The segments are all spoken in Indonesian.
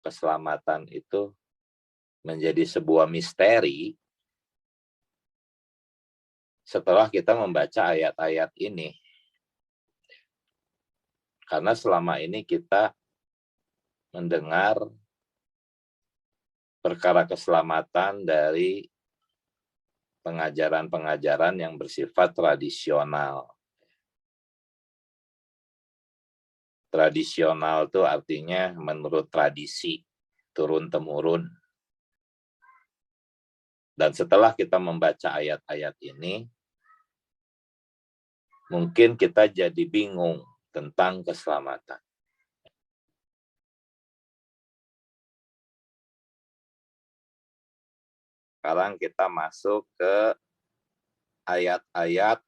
keselamatan itu menjadi sebuah misteri setelah kita membaca ayat-ayat ini. Karena selama ini kita mendengar perkara keselamatan dari pengajaran-pengajaran yang bersifat tradisional. Tradisional itu artinya menurut tradisi, turun-temurun. Dan setelah kita membaca ayat-ayat ini, mungkin kita jadi bingung tentang keselamatan. Sekarang kita masuk ke ayat-ayat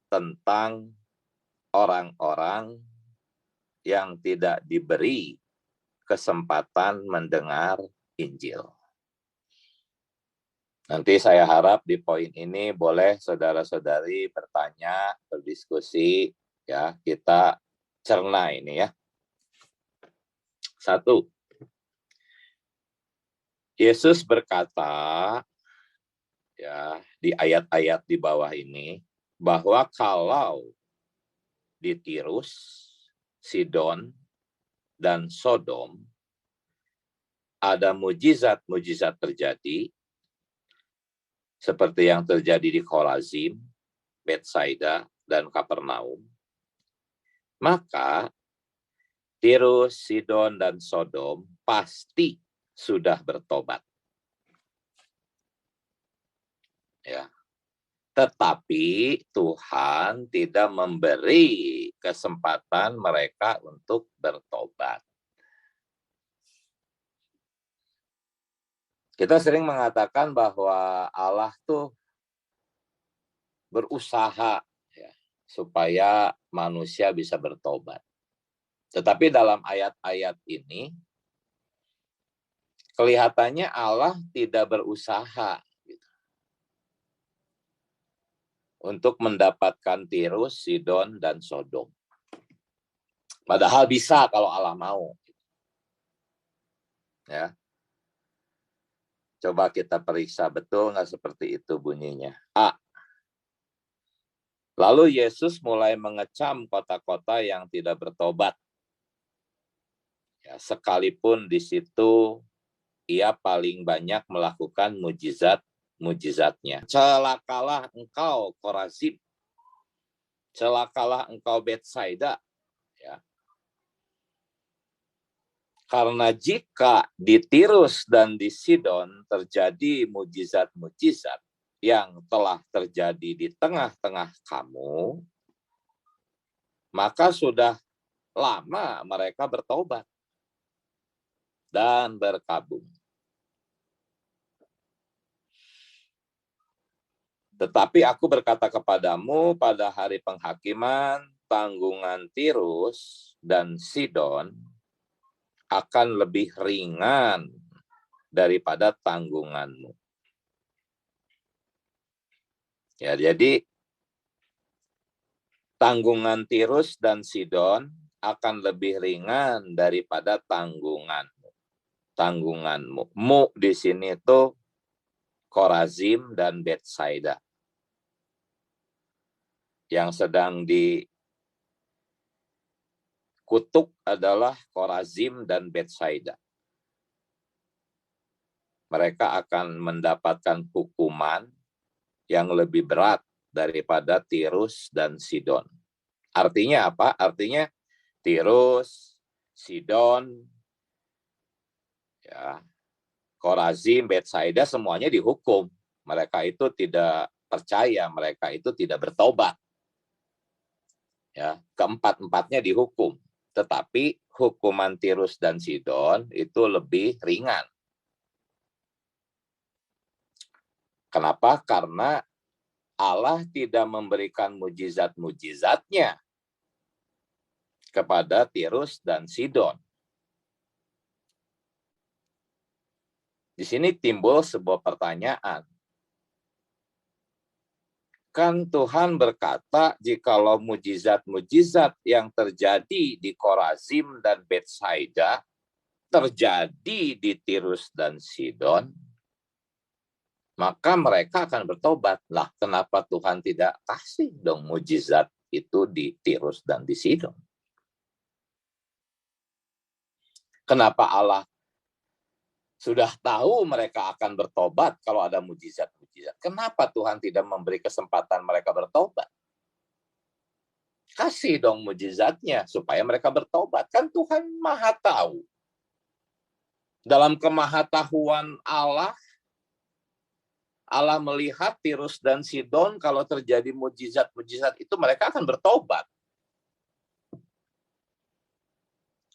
tentang orang-orang yang tidak diberi kesempatan mendengar Injil. Nanti saya harap di poin ini boleh saudara-saudari bertanya, berdiskusi, ya, kita cerna ini ya. 1. Yesus berkata, ya, di ayat-ayat di bawah ini, bahwa kalau di Tirus, Sidon, dan Sodom ada mujizat-mujizat terjadi, seperti yang terjadi di Khorazim, Betsaida, dan Kapernaum, maka Tirus, Sidon, dan Sodom pasti sudah bertobat. Ya. Tetapi Tuhan tidak memberi kesempatan mereka untuk bertobat. Kita sering mengatakan bahwa Allah tuh berusaha ya, supaya manusia bisa bertobat. Tetapi dalam ayat-ayat ini, kelihatannya Allah tidak berusaha untuk mendapatkan Tirus, Sidon, dan Sodom. Padahal bisa kalau Allah mau. Ya. Coba kita periksa betul nggak seperti itu bunyinya. A. Lalu Yesus mulai mengecam kota-kota yang tidak bertobat. Ya, sekalipun di situ ia paling banyak melakukan mujizatnya. Celakalah engkau Khorazim. Celakalah engkau Betsaida. Ya. Karena jika di Tirus dan di Sidon terjadi mujizat-mujizat yang telah terjadi di tengah-tengah kamu, maka sudah lama mereka bertobat dan berkabung. Tetapi aku berkata kepadamu, pada hari penghakiman, tanggungan Tirus dan Sidon akan lebih ringan daripada tanggunganmu. Ya, jadi tanggungan Tirus dan Sidon akan lebih ringan daripada tanggunganmu. Tanggunganmu. Mu di sini itu Khorazim dan Betsaida. Yang sedang dikutuk adalah Khorazim dan Betsaida. Mereka akan mendapatkan hukuman yang lebih berat daripada Tirus dan Sidon. Artinya apa? Artinya Tirus, Sidon, ya, Khorazim, Betsaida semuanya dihukum. Mereka itu tidak percaya, mereka itu tidak bertobat. Ya, keempat-empatnya dihukum. Tetapi hukuman Tirus dan Sidon itu lebih ringan. Kenapa? Karena Allah tidak memberikan mujizat-mujizatnya kepada Tirus dan Sidon. Di sini timbul sebuah pertanyaan. Kan Tuhan berkata, jikalau mujizat-mujizat yang terjadi di Khorazim dan Betsaida terjadi di Tirus dan Sidon, maka mereka akan bertobat. Lah, kenapa Tuhan tidak kasih dong mujizat itu di Tirus dan di Sidon? Kenapa Allah sudah tahu mereka akan bertobat kalau ada mujizat-mujizat? Kenapa Tuhan tidak memberi kesempatan mereka bertobat? Kasih dong mujizatnya supaya mereka bertobat. Kan Tuhan Maha Tahu. Dalam kemahatauan Allah, Allah melihat Tirus dan Sidon kalau terjadi mujizat-mujizat itu mereka akan bertobat.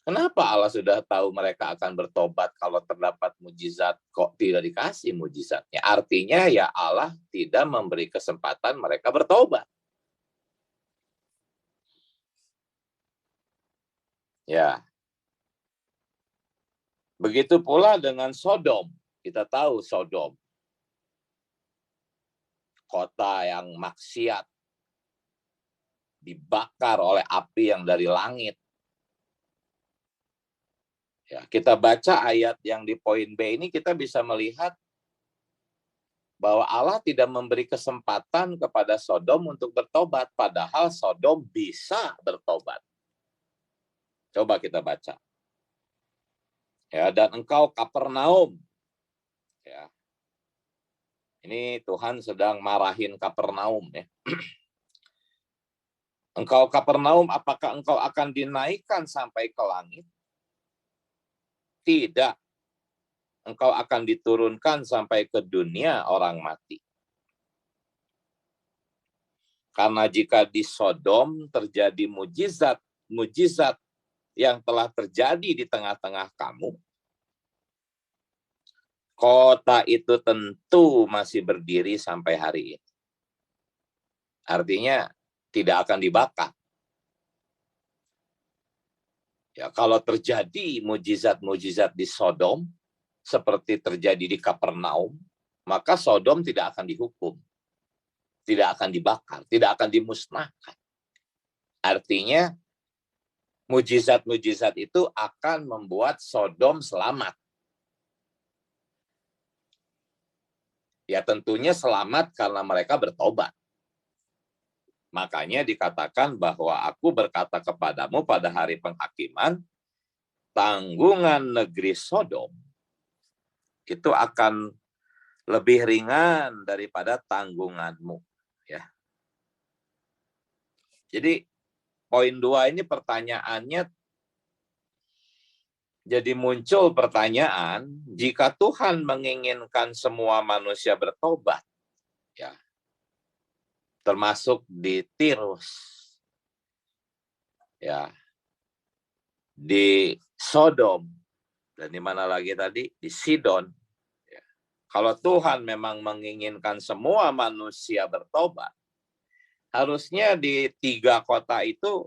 Kenapa Allah sudah tahu mereka akan bertobat kalau terdapat mujizat kok tidak dikasih mujizatnya? Artinya ya Allah tidak memberi kesempatan mereka bertobat. Ya. Begitu pula dengan Sodom. Kita tahu Sodom. Kota yang maksiat. Dibakar oleh api yang dari langit. Ya, kita baca ayat yang di poin B ini, kita bisa melihat bahwa Allah tidak memberi kesempatan kepada Sodom untuk bertobat, padahal Sodom bisa bertobat. Coba kita baca. Ya, dan engkau Kapernaum. Ya. Ini Tuhan sedang marahin Kapernaum ya. Engkau Kapernaum, apakah engkau akan dinaikkan sampai ke langit? Tidak. Engkau akan diturunkan sampai ke dunia orang mati. Karena jika di Sodom terjadi mujizat yang telah terjadi di tengah-tengah kamu, kota itu tentu masih berdiri sampai hari ini. Artinya tidak akan dibakar. Ya, kalau terjadi mujizat-mujizat di Sodom, seperti terjadi di Kapernaum, maka Sodom tidak akan dihukum. Tidak akan dibakar, tidak akan dimusnahkan. Artinya, mujizat-mujizat itu akan membuat Sodom selamat. Ya tentunya selamat karena mereka bertobat. Makanya dikatakan bahwa aku berkata kepadamu pada hari penghakiman, tanggungan negeri Sodom itu akan lebih ringan daripada tanggunganmu. Ya. Jadi poin 2 ini pertanyaannya, jadi muncul pertanyaan, jika Tuhan menginginkan semua manusia bertobat, ya, termasuk di Tirus, ya, di Sodom, dan di mana lagi tadi? Di Sidon. Ya. Kalau Tuhan memang menginginkan semua manusia bertobat, harusnya di 3 kota itu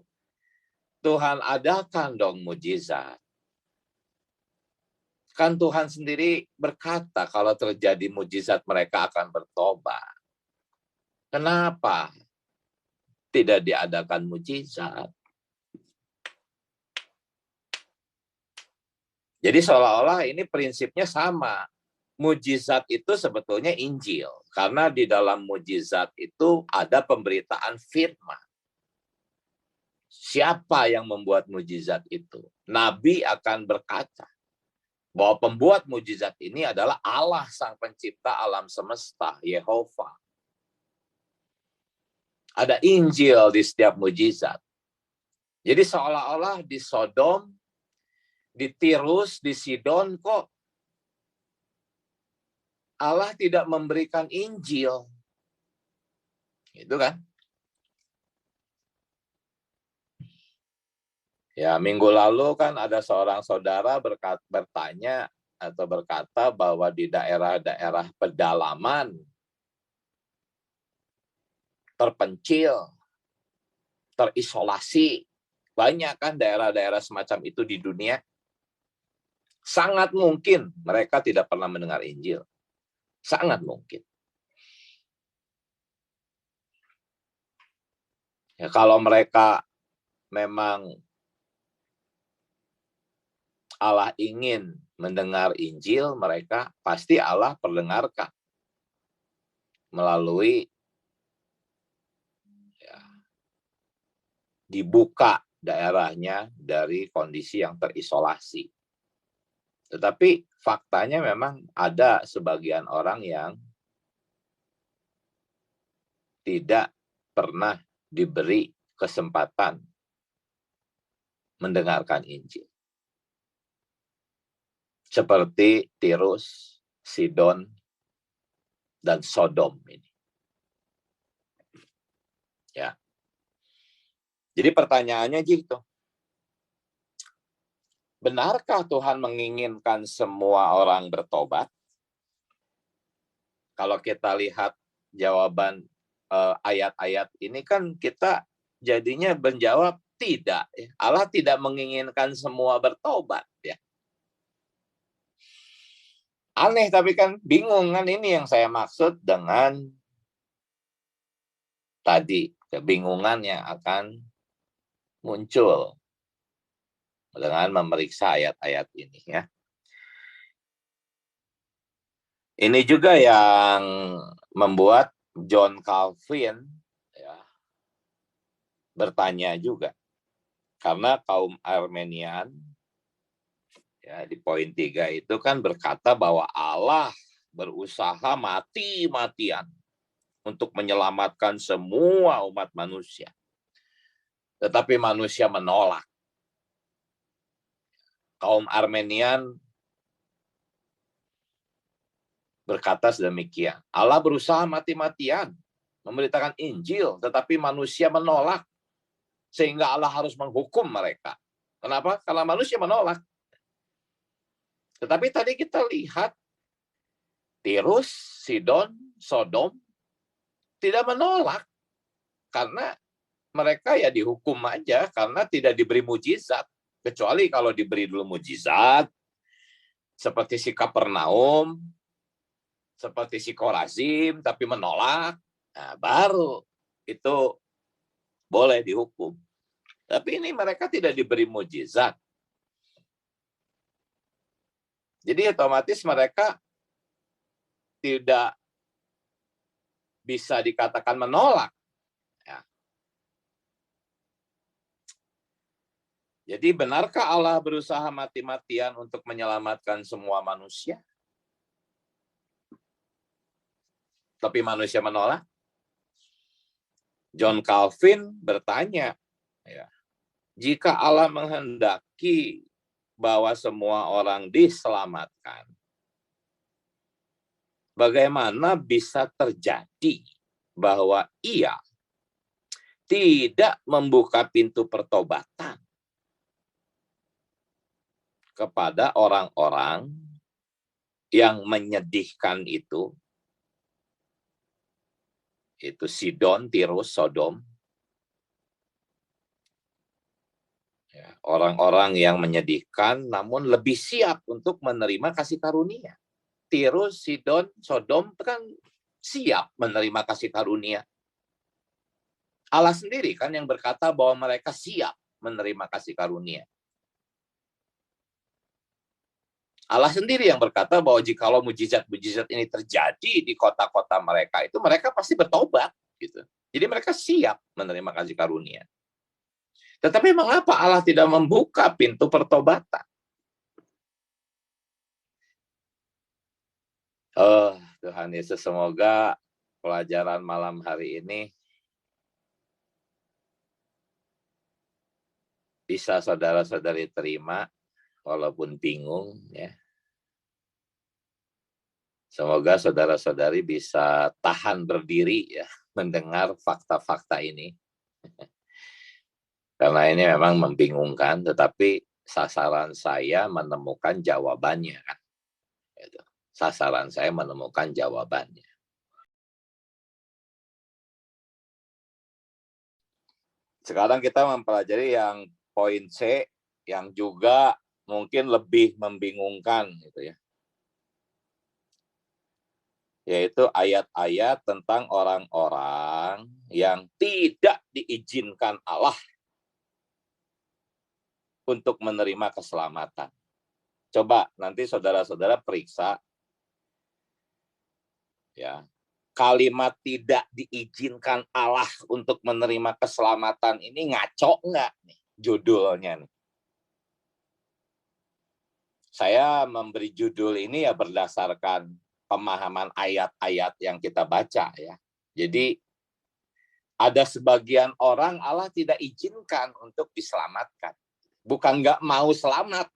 Tuhan adakan dong mujizat. Kan Tuhan sendiri berkata kalau terjadi mujizat mereka akan bertobat. Kenapa tidak diadakan mujizat? Jadi seolah-olah ini prinsipnya sama. Mujizat itu sebetulnya Injil. Karena di dalam mujizat itu ada pemberitaan firman. Siapa yang membuat mujizat itu? Nabi akan berkata bahwa pembuat mujizat ini adalah Allah sang pencipta alam semesta, Yehova. Ada Injil di setiap mujizat. Jadi seolah-olah di Sodom, di Tirus, di Sidon kok Allah tidak memberikan Injil. Gitu kan? Ya, minggu lalu kan ada seorang saudara bertanya atau berkata bahwa di daerah-daerah pedalaman, terpencil, terisolasi, banyak kan daerah-daerah semacam itu di dunia, sangat mungkin mereka tidak pernah mendengar Injil. Sangat mungkin. Ya, kalau mereka memang Allah ingin mendengar Injil, mereka pasti Allah perdengarkan melalui ya, dibuka daerahnya dari kondisi yang terisolasi. Tetapi faktanya memang ada sebagian orang yang tidak pernah diberi kesempatan mendengarkan Injil. Seperti Tirus, Sidon, dan Sodom ini. Ya. Jadi pertanyaannya gitu. Benarkah Tuhan menginginkan semua orang bertobat? Kalau kita lihat jawaban ayat-ayat ini kan kita jadinya menjawab tidak. Allah tidak menginginkan semua bertobat. Ya. Aneh tapi kan bingung kan, ini yang saya maksud dengan tadi kebingungan yang akan muncul dengan memeriksa ayat-ayat ini ya. Ini juga yang membuat John Calvin ya, bertanya juga. Karena kaum Armenian ya, di poin 3 itu kan berkata bahwa Allah berusaha mati-matian untuk menyelamatkan semua umat manusia. Tetapi manusia menolak. Kaum Armenian berkata sedemikian. Allah berusaha mati-matian memberitakan Injil, tetapi manusia menolak. Sehingga Allah harus menghukum mereka. Kenapa? Karena manusia menolak. Tetapi tadi kita lihat Tirus, Sidon, Sodom tidak menolak. Karena mereka ya dihukum aja karena tidak diberi mujizat. Kecuali kalau diberi dulu mujizat, seperti si Kapernaum, seperti si Korazim, tapi menolak, nah, baru itu boleh dihukum. Tapi ini mereka tidak diberi mujizat. Jadi otomatis mereka tidak bisa dikatakan menolak. Ya. Jadi benarkah Allah berusaha mati-matian untuk menyelamatkan semua manusia? Tapi manusia menolak? John Calvin bertanya, ya, jika Allah menghendaki bahwa semua orang diselamatkan, bagaimana bisa terjadi bahwa Ia tidak membuka pintu pertobatan kepada orang-orang yang menyedihkan itu Sidon, Tirus, Sodom, orang-orang yang menyedihkan namun lebih siap untuk menerima kasih karunia. Tirus, Sidon, Sodom kan siap menerima kasih karunia. Allah sendiri kan yang berkata bahwa mereka siap menerima kasih karunia. Allah sendiri yang berkata bahwa jikalau mujizat-mujizat ini terjadi di kota-kota mereka, itu mereka pasti bertobat. Gitu. Jadi mereka siap menerima kasih karunia. Tetapi mengapa Allah tidak membuka pintu pertobatan? Oh, Tuhan Yesus, semoga pelajaran malam hari ini bisa saudara-saudari terima, walaupun bingung. Ya. Semoga saudara-saudari bisa tahan berdiri ya mendengar fakta-fakta ini. Karena ini memang membingungkan, tetapi sasaran saya menemukan jawabannya. Kan? Sasaran saya menemukan jawabannya. Sekarang kita mempelajari yang poin C, yang juga mungkin lebih membingungkan, gitu ya. Yaitu ayat-ayat tentang orang-orang yang tidak diizinkan Allah untuk menerima keselamatan. Coba nanti saudara-saudara periksa ya. Kalimat tidak diizinkan Allah untuk menerima keselamatan ini ngaco nggak nih judulnya nih? Saya memberi judul ini ya berdasarkan pemahaman ayat-ayat yang kita baca ya. Jadi ada sebagian orang Allah tidak izinkan untuk diselamatkan. Bukan nggak mau selamat.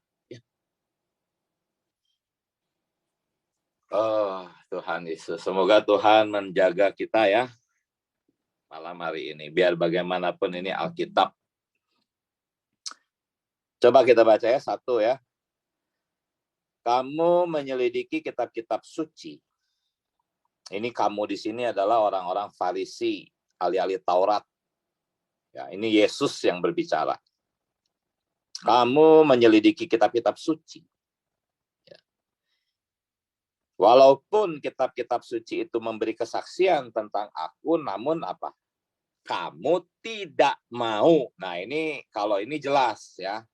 Oh, Tuhan Yesus. Semoga Tuhan menjaga kita ya malam hari ini. Biar bagaimanapun ini Alkitab. Coba kita baca ya, satu ya. Kamu menyelidiki kitab-kitab suci. Ini kamu di sini adalah orang-orang Farisi, ahli-ahli Taurat. Ya, ini Yesus yang berbicara. Kamu menyelidiki kitab-kitab suci. Ya. Walaupun kitab-kitab suci itu memberi kesaksian tentang aku, namun apa? Kamu tidak mau. Nah, ini kalau ini jelas ya.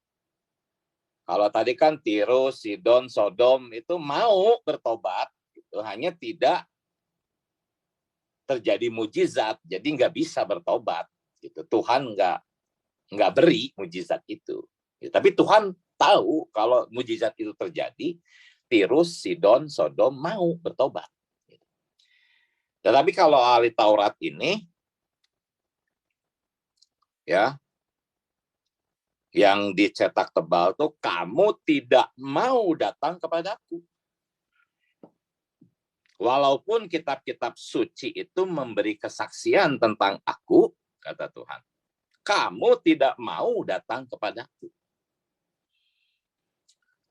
Kalau tadi kan Tirus, Sidon, Sodom itu mau bertobat, itu hanya tidak terjadi mujizat, jadi nggak bisa bertobat. Gitu. Tuhan nggak beri mujizat itu. Ya, tapi Tuhan tahu kalau mujizat itu terjadi, Tirus, Sidon, Sodom mau bertobat. Tetapi kalau ahli Taurat ini, ya, yang dicetak tebal tuh, kamu tidak mau datang kepadaku. Walaupun kitab-kitab suci itu memberi kesaksian tentang aku, kata Tuhan, kamu tidak mau datang kepadaku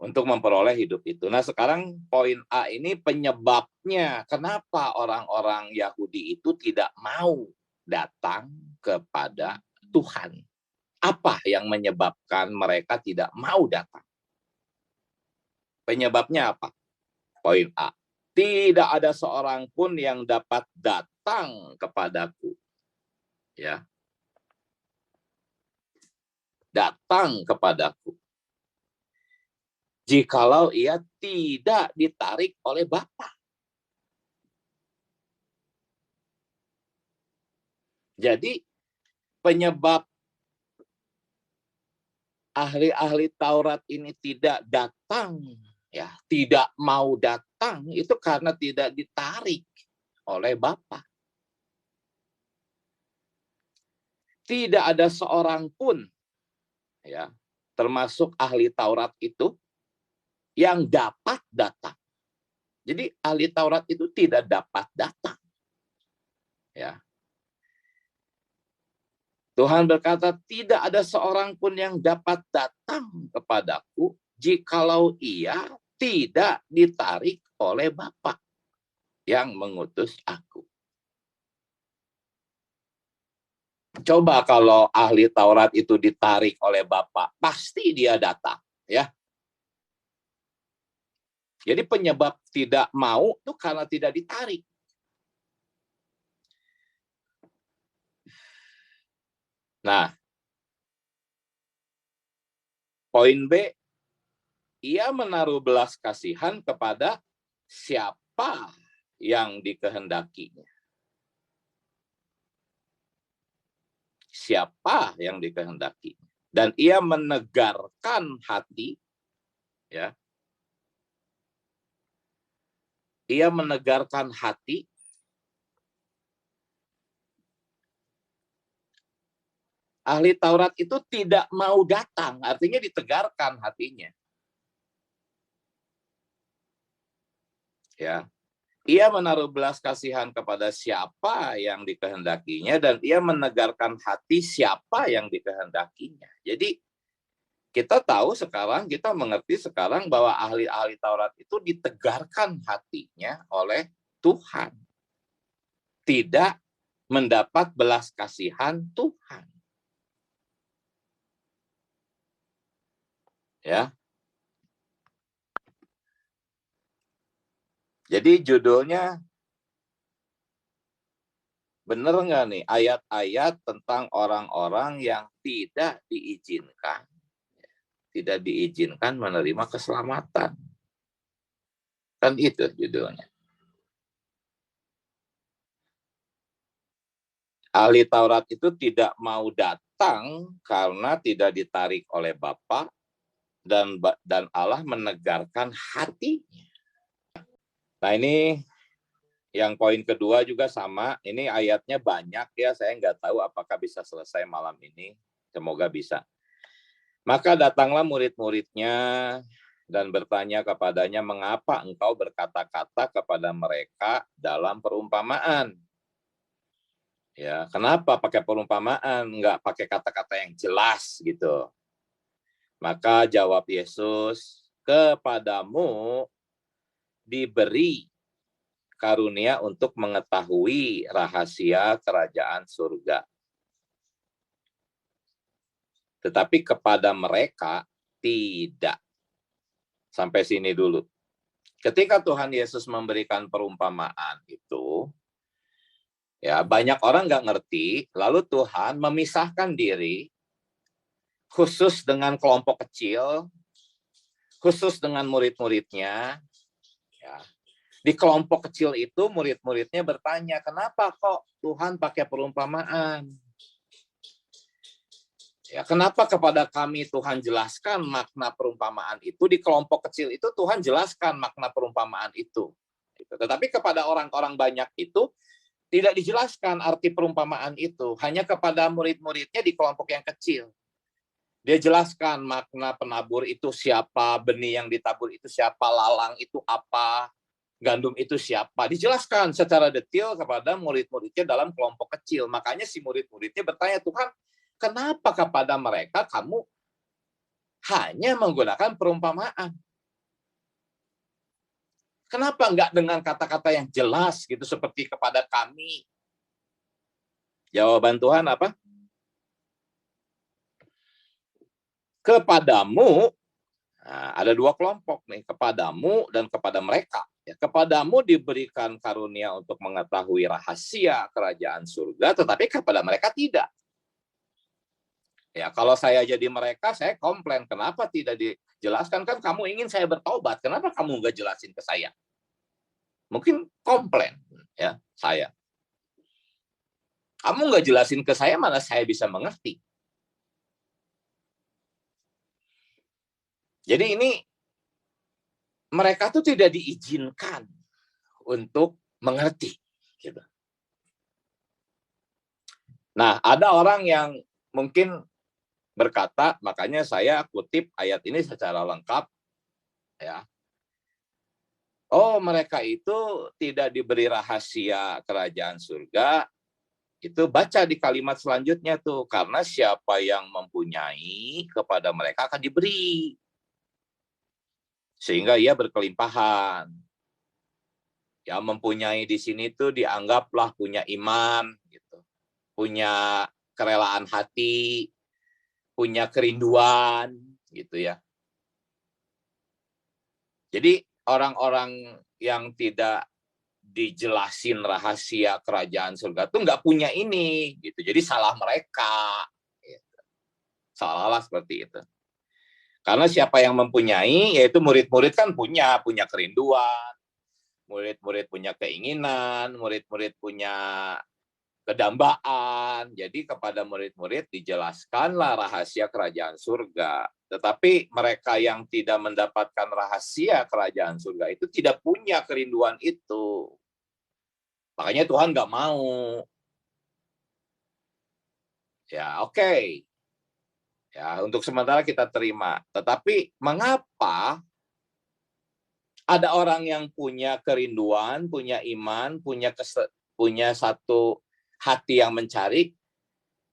untuk memperoleh hidup itu. Nah, sekarang poin A ini penyebabnya. Kenapa orang-orang Yahudi itu tidak mau datang kepada Tuhan? Apa yang menyebabkan mereka tidak mau datang? Penyebabnya apa? Poin A. Tidak ada seorang pun yang dapat datang kepadaku. Ya. Datang kepadaku. Jikalau ia tidak ditarik oleh Bapa. Jadi penyebab ahli-ahli Taurat ini tidak datang, ya, tidak mau datang, itu karena tidak ditarik oleh Bapa. Tidak ada seorang pun, ya, termasuk ahli Taurat itu, yang dapat datang. Jadi ahli Taurat itu tidak dapat datang. Ya. Tuhan berkata, tidak ada seorang pun yang dapat datang kepadaku jikalau ia tidak ditarik oleh Bapa yang mengutus aku. Coba kalau ahli Taurat itu ditarik oleh Bapa, pasti dia datang, ya. Jadi penyebab tidak mau itu karena tidak ditarik. Nah, poin B, ia menaruh belas kasihan kepada siapa yang dikehendakinya. Siapa yang dikehendaki. Dan ia menegarkan hati, ya. Ia menegarkan hati ahli Taurat itu tidak mau datang, artinya ditegarkan hatinya. Ya. Ia menaruh belas kasihan kepada siapa yang dikehendakinya dan ia menegarkan hati siapa yang dikehendakinya. Jadi kita tahu sekarang, kita mengerti sekarang bahwa ahli-ahli Taurat itu ditegarkan hatinya oleh Tuhan. Tidak mendapat belas kasihan Tuhan. Ya. Jadi judulnya benar nggak nih ayat-ayat tentang orang-orang yang tidak diizinkan, tidak diizinkan menerima keselamatan. Kan itu judulnya. Ahli Taurat itu tidak mau datang karena tidak ditarik oleh Bapa dan Allah menegarkan hatinya. Nah ini yang poin kedua juga sama. Ini ayatnya banyak ya. Saya nggak tahu apakah bisa selesai malam ini. Semoga bisa. Maka datanglah murid-muridnya dan bertanya kepadanya, mengapa engkau berkata-kata kepada mereka dalam perumpamaan? Ya, kenapa pakai perumpamaan, nggak pakai kata-kata yang jelas gitu. Maka jawab Yesus, kepadamu diberi karunia untuk mengetahui rahasia kerajaan surga. Tetapi kepada mereka tidak. Sampai sini dulu. Ketika Tuhan Yesus memberikan perumpamaan itu, ya banyak orang nggak ngerti, lalu Tuhan memisahkan diri, khusus dengan kelompok kecil, khusus dengan murid-muridnya. Ya. Di kelompok kecil itu murid-muridnya bertanya, kenapa kok Tuhan pakai perumpamaan? Ya, kenapa kepada kami Tuhan jelaskan makna perumpamaan itu, di kelompok kecil itu Tuhan jelaskan makna perumpamaan itu. Tetapi kepada orang-orang banyak itu tidak dijelaskan arti perumpamaan itu, hanya kepada murid-muridnya di kelompok yang kecil. Dia jelaskan makna penabur itu siapa, benih yang ditabur itu siapa, lalang itu apa, gandum itu siapa. Dijelaskan secara detail kepada murid-muridnya dalam kelompok kecil. Makanya si murid-muridnya bertanya, Tuhan, kenapa kepada mereka kamu hanya menggunakan perumpamaan? Kenapa enggak dengan kata-kata yang jelas gitu seperti kepada kami? Jawaban Tuhan apa? Kepadamu, nah, ada dua kelompok nih, kepadamu dan kepada mereka. Ya, kepadamu diberikan karunia untuk mengetahui rahasia kerajaan surga, tetapi kepada mereka tidak. Ya, kalau saya jadi mereka, saya komplain. Kenapa tidak dijelaskan? Kan kamu ingin saya bertobat. Kenapa kamu nggak jelasin ke saya? Mungkin komplain, ya saya. Kamu nggak jelasin ke saya, mana saya bisa mengerti. Jadi ini mereka tuh tidak diizinkan untuk mengerti. Gitu. Nah, ada orang yang mungkin berkata, makanya saya kutip ayat ini secara lengkap, ya. Oh, mereka itu tidak diberi rahasia kerajaan surga. Itu baca di kalimat selanjutnya tuh, karena siapa yang mempunyai kepada mereka akan diberi. Sehingga ia berkelimpahan. Ya, mempunyai di sini tuh dianggaplah punya iman, gitu. Punya kerelaan hati, punya kerinduan, gitu ya. Jadi orang-orang yang tidak dijelasin rahasia kerajaan surga tuh nggak punya ini, gitu. Jadi salah mereka, gitu. Salah seperti itu. Karena siapa yang mempunyai, yaitu murid-murid kan punya kerinduan, murid-murid punya keinginan, murid-murid punya kedambaan. Jadi kepada murid-murid dijelaskanlah rahasia kerajaan surga. Tetapi mereka yang tidak mendapatkan rahasia kerajaan surga itu tidak punya kerinduan itu. Makanya Tuhan nggak mau. Ya, oke. Ya, untuk sementara kita terima. Tetapi mengapa ada orang yang punya kerinduan, punya iman, punya satu hati yang mencari,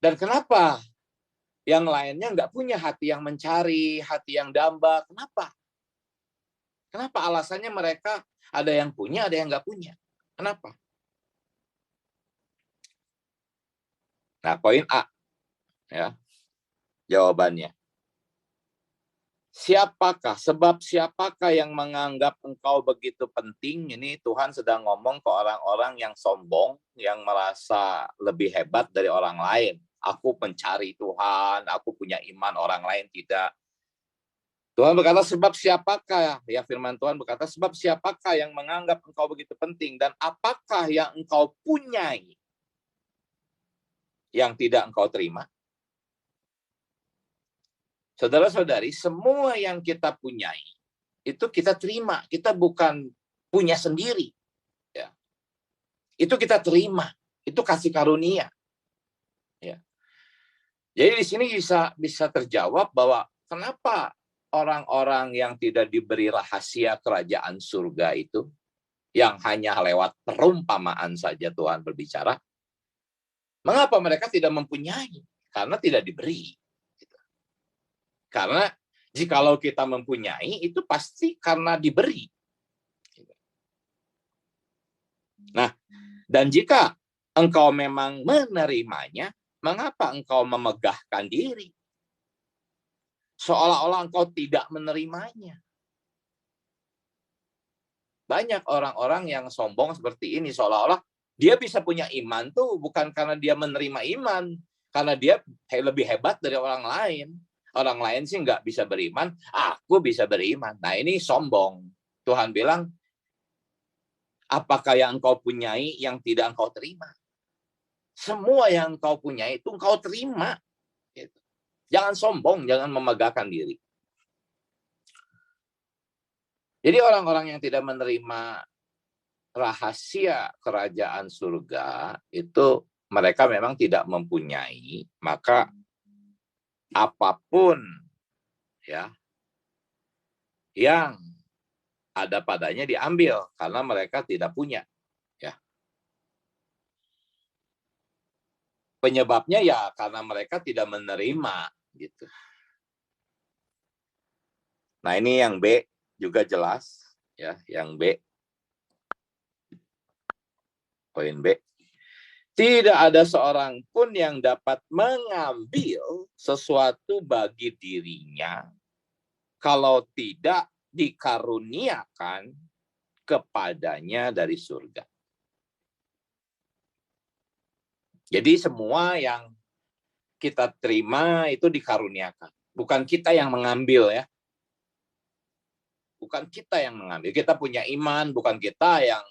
dan kenapa yang lainnya nggak punya hati yang mencari, hati yang damba? Kenapa? Kenapa alasannya mereka ada yang punya, ada yang nggak punya? Kenapa? Nah, poin A, ya, jawabannya. Siapakah yang menganggap engkau begitu penting? Ini Tuhan sedang ngomong ke orang-orang yang sombong, yang merasa lebih hebat dari orang lain. Aku pencari Tuhan, aku punya iman, orang lain tidak. Tuhan berkata, sebab siapakah, ya firman Tuhan berkata, sebab siapakah yang menganggap engkau begitu penting, dan apakah yang engkau punyai yang tidak engkau terima? Saudara-saudari, semua yang kita punyai, itu kita terima. Kita bukan punya sendiri. Ya. Itu kita terima. Itu kasih karunia. Ya. Jadi di sini bisa terjawab bahwa kenapa orang-orang yang tidak diberi rahasia kerajaan surga itu, yang hanya lewat perumpamaan saja Tuhan berbicara, mengapa mereka tidak mempunyai? Karena tidak diberi. Karena jikalau kita mempunyai, itu pasti karena diberi. Nah, dan jika engkau memang menerimanya, mengapa engkau memegahkan diri? Seolah-olah engkau tidak menerimanya. Banyak orang-orang yang sombong seperti ini, seolah-olah dia bisa punya iman tuh bukan karena dia menerima iman, karena dia lebih hebat dari orang lain. Orang lain sih nggak bisa beriman, aku bisa beriman. Nah ini sombong. Tuhan bilang, apakah yang engkau punyai yang tidak engkau terima? Semua yang engkau punyai itu engkau terima. Jangan sombong, jangan memegahkan diri. Jadi orang-orang yang tidak menerima rahasia kerajaan surga itu mereka memang tidak mempunyai, maka apapun ya yang ada padanya diambil karena mereka tidak punya. Ya. Penyebabnya ya karena mereka tidak menerima gitu. Nah, ini yang B juga jelas ya, yang B. Poin B. Tidak ada seorang pun yang dapat mengambil sesuatu bagi dirinya kalau tidak dikaruniakan kepadanya dari surga. Jadi semua yang kita terima itu dikaruniakan. Bukan kita yang mengambil ya. Bukan kita yang mengambil. Kita punya iman, bukan kita yang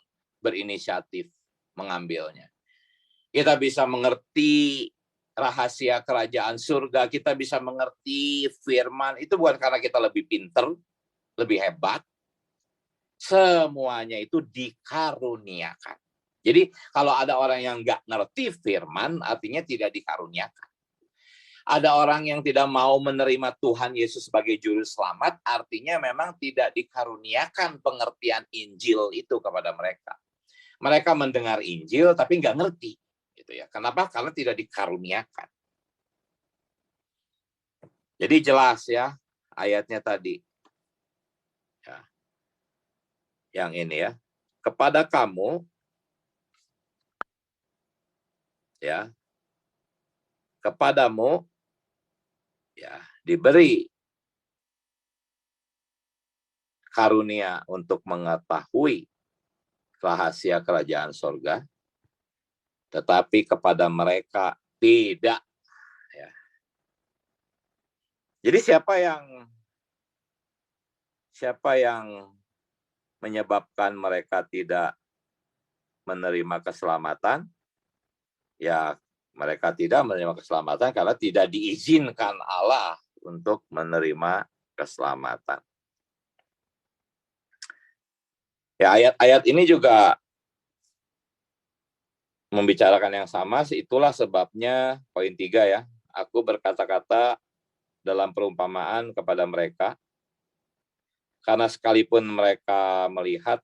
berinisiatif mengambilnya. Kita bisa mengerti rahasia kerajaan surga, kita bisa mengerti firman, itu bukan karena kita lebih pinter, lebih hebat. Semuanya itu dikaruniakan. Jadi kalau ada orang yang nggak ngerti firman, artinya tidak dikaruniakan. Ada orang yang tidak mau menerima Tuhan Yesus sebagai juru selamat, artinya memang tidak dikaruniakan pengertian Injil itu kepada mereka. Mereka mendengar Injil tapi nggak ngerti, gitu ya. Kenapa? Karena tidak dikaruniakan. Jadi jelas ya ayatnya tadi, ya. Yang ini ya, kepada kamu, ya, kepadamu, ya, diberi karunia untuk mengetahui rahasia kerajaan surga, tetapi kepada mereka tidak. Ya. Jadi siapa yang menyebabkan mereka tidak menerima keselamatan? Ya, mereka tidak menerima keselamatan karena tidak diizinkan Allah untuk menerima keselamatan. Ya, ayat-ayat ini juga membicarakan yang sama, itulah sebabnya poin 3 ya. Aku berkata-kata dalam perumpamaan kepada mereka, karena sekalipun mereka melihat,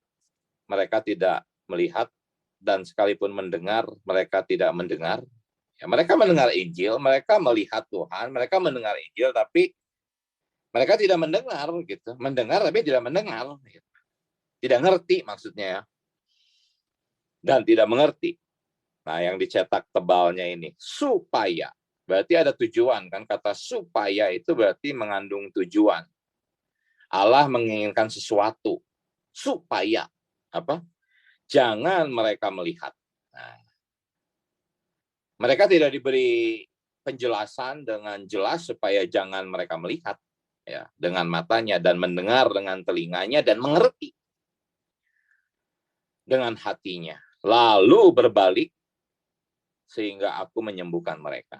mereka tidak melihat, dan sekalipun mendengar, mereka tidak mendengar. Ya, mereka mendengar Injil, mereka melihat Tuhan, mereka mendengar Injil, tapi mereka tidak mendengar, gitu. Mendengar tapi tidak mendengar, gitu. Tidak ngerti maksudnya ya, dan tidak mengerti. Nah, yang dicetak tebalnya ini supaya, berarti ada tujuan kan? Kata supaya itu berarti mengandung tujuan. Allah menginginkan sesuatu supaya apa? Jangan mereka melihat. Nah, mereka tidak diberi penjelasan dengan jelas supaya jangan mereka melihat. ya, dengan matanya, dan mendengar dengan telinganya, dan mengerti dengan hatinya, lalu berbalik sehingga aku menyembuhkan mereka.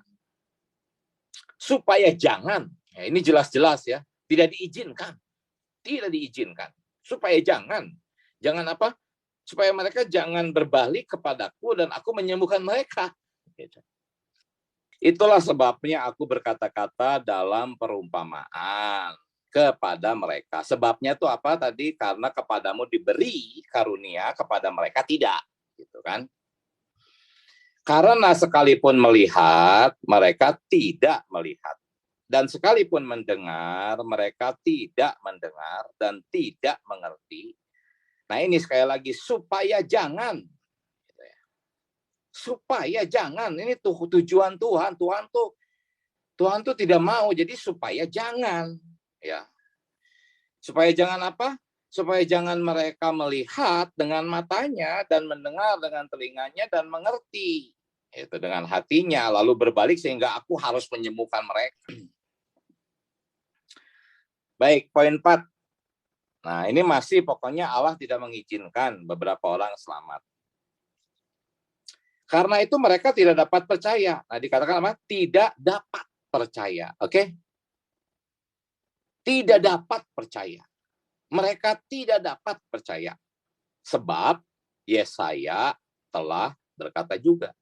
Supaya jangan, ya ini jelas-jelas ya, tidak diizinkan. Tidak diizinkan. Supaya jangan apa? Supaya mereka jangan berbalik kepadaku dan aku menyembuhkan mereka. Itulah sebabnya aku berkata-kata dalam perumpamaan kepada mereka. Sebabnya itu apa tadi? Karena kepadamu diberi karunia, kepada mereka tidak. Gitu kan? Karena sekalipun melihat, mereka tidak melihat. Dan sekalipun mendengar, mereka tidak mendengar dan tidak mengerti. Nah ini sekali lagi, supaya jangan. Supaya jangan, ini tujuan Tuhan. Tuhan tuh tidak mau, jadi supaya jangan. Ya. Supaya jangan apa? Supaya jangan mereka melihat dengan matanya dan mendengar dengan telinganya dan mengerti. Itu dengan hatinya, lalu berbalik sehingga aku harus menyembuhkan mereka. Baik, poin 4. Nah, ini masih pokoknya Allah tidak mengizinkan beberapa orang selamat. Karena itu mereka tidak dapat percaya. Nah, dikatakan apa? Tidak dapat percaya. Oke? Tidak dapat percaya. Mereka tidak dapat percaya. Sebab Yesaya telah berkata juga.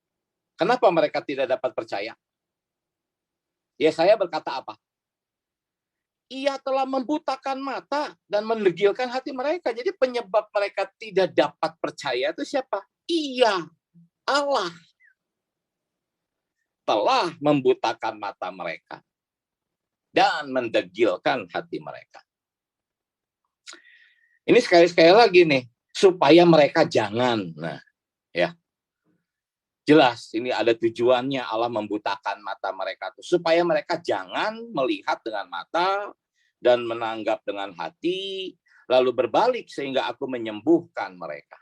Kenapa mereka tidak dapat percaya? Yesaya berkata apa? Ia telah membutakan mata dan mendegilkan hati mereka. Jadi penyebab mereka tidak dapat percaya itu siapa? Ia, Allah, telah membutakan mata mereka dan mendegilkan hati mereka. Ini sekali-sekali lagi nih, supaya mereka jangan. Nah, ya. Jelas, ini ada tujuannya Allah membutakan mata mereka itu. Supaya mereka jangan melihat dengan mata dan menanggap dengan hati, lalu berbalik sehingga aku menyembuhkan mereka.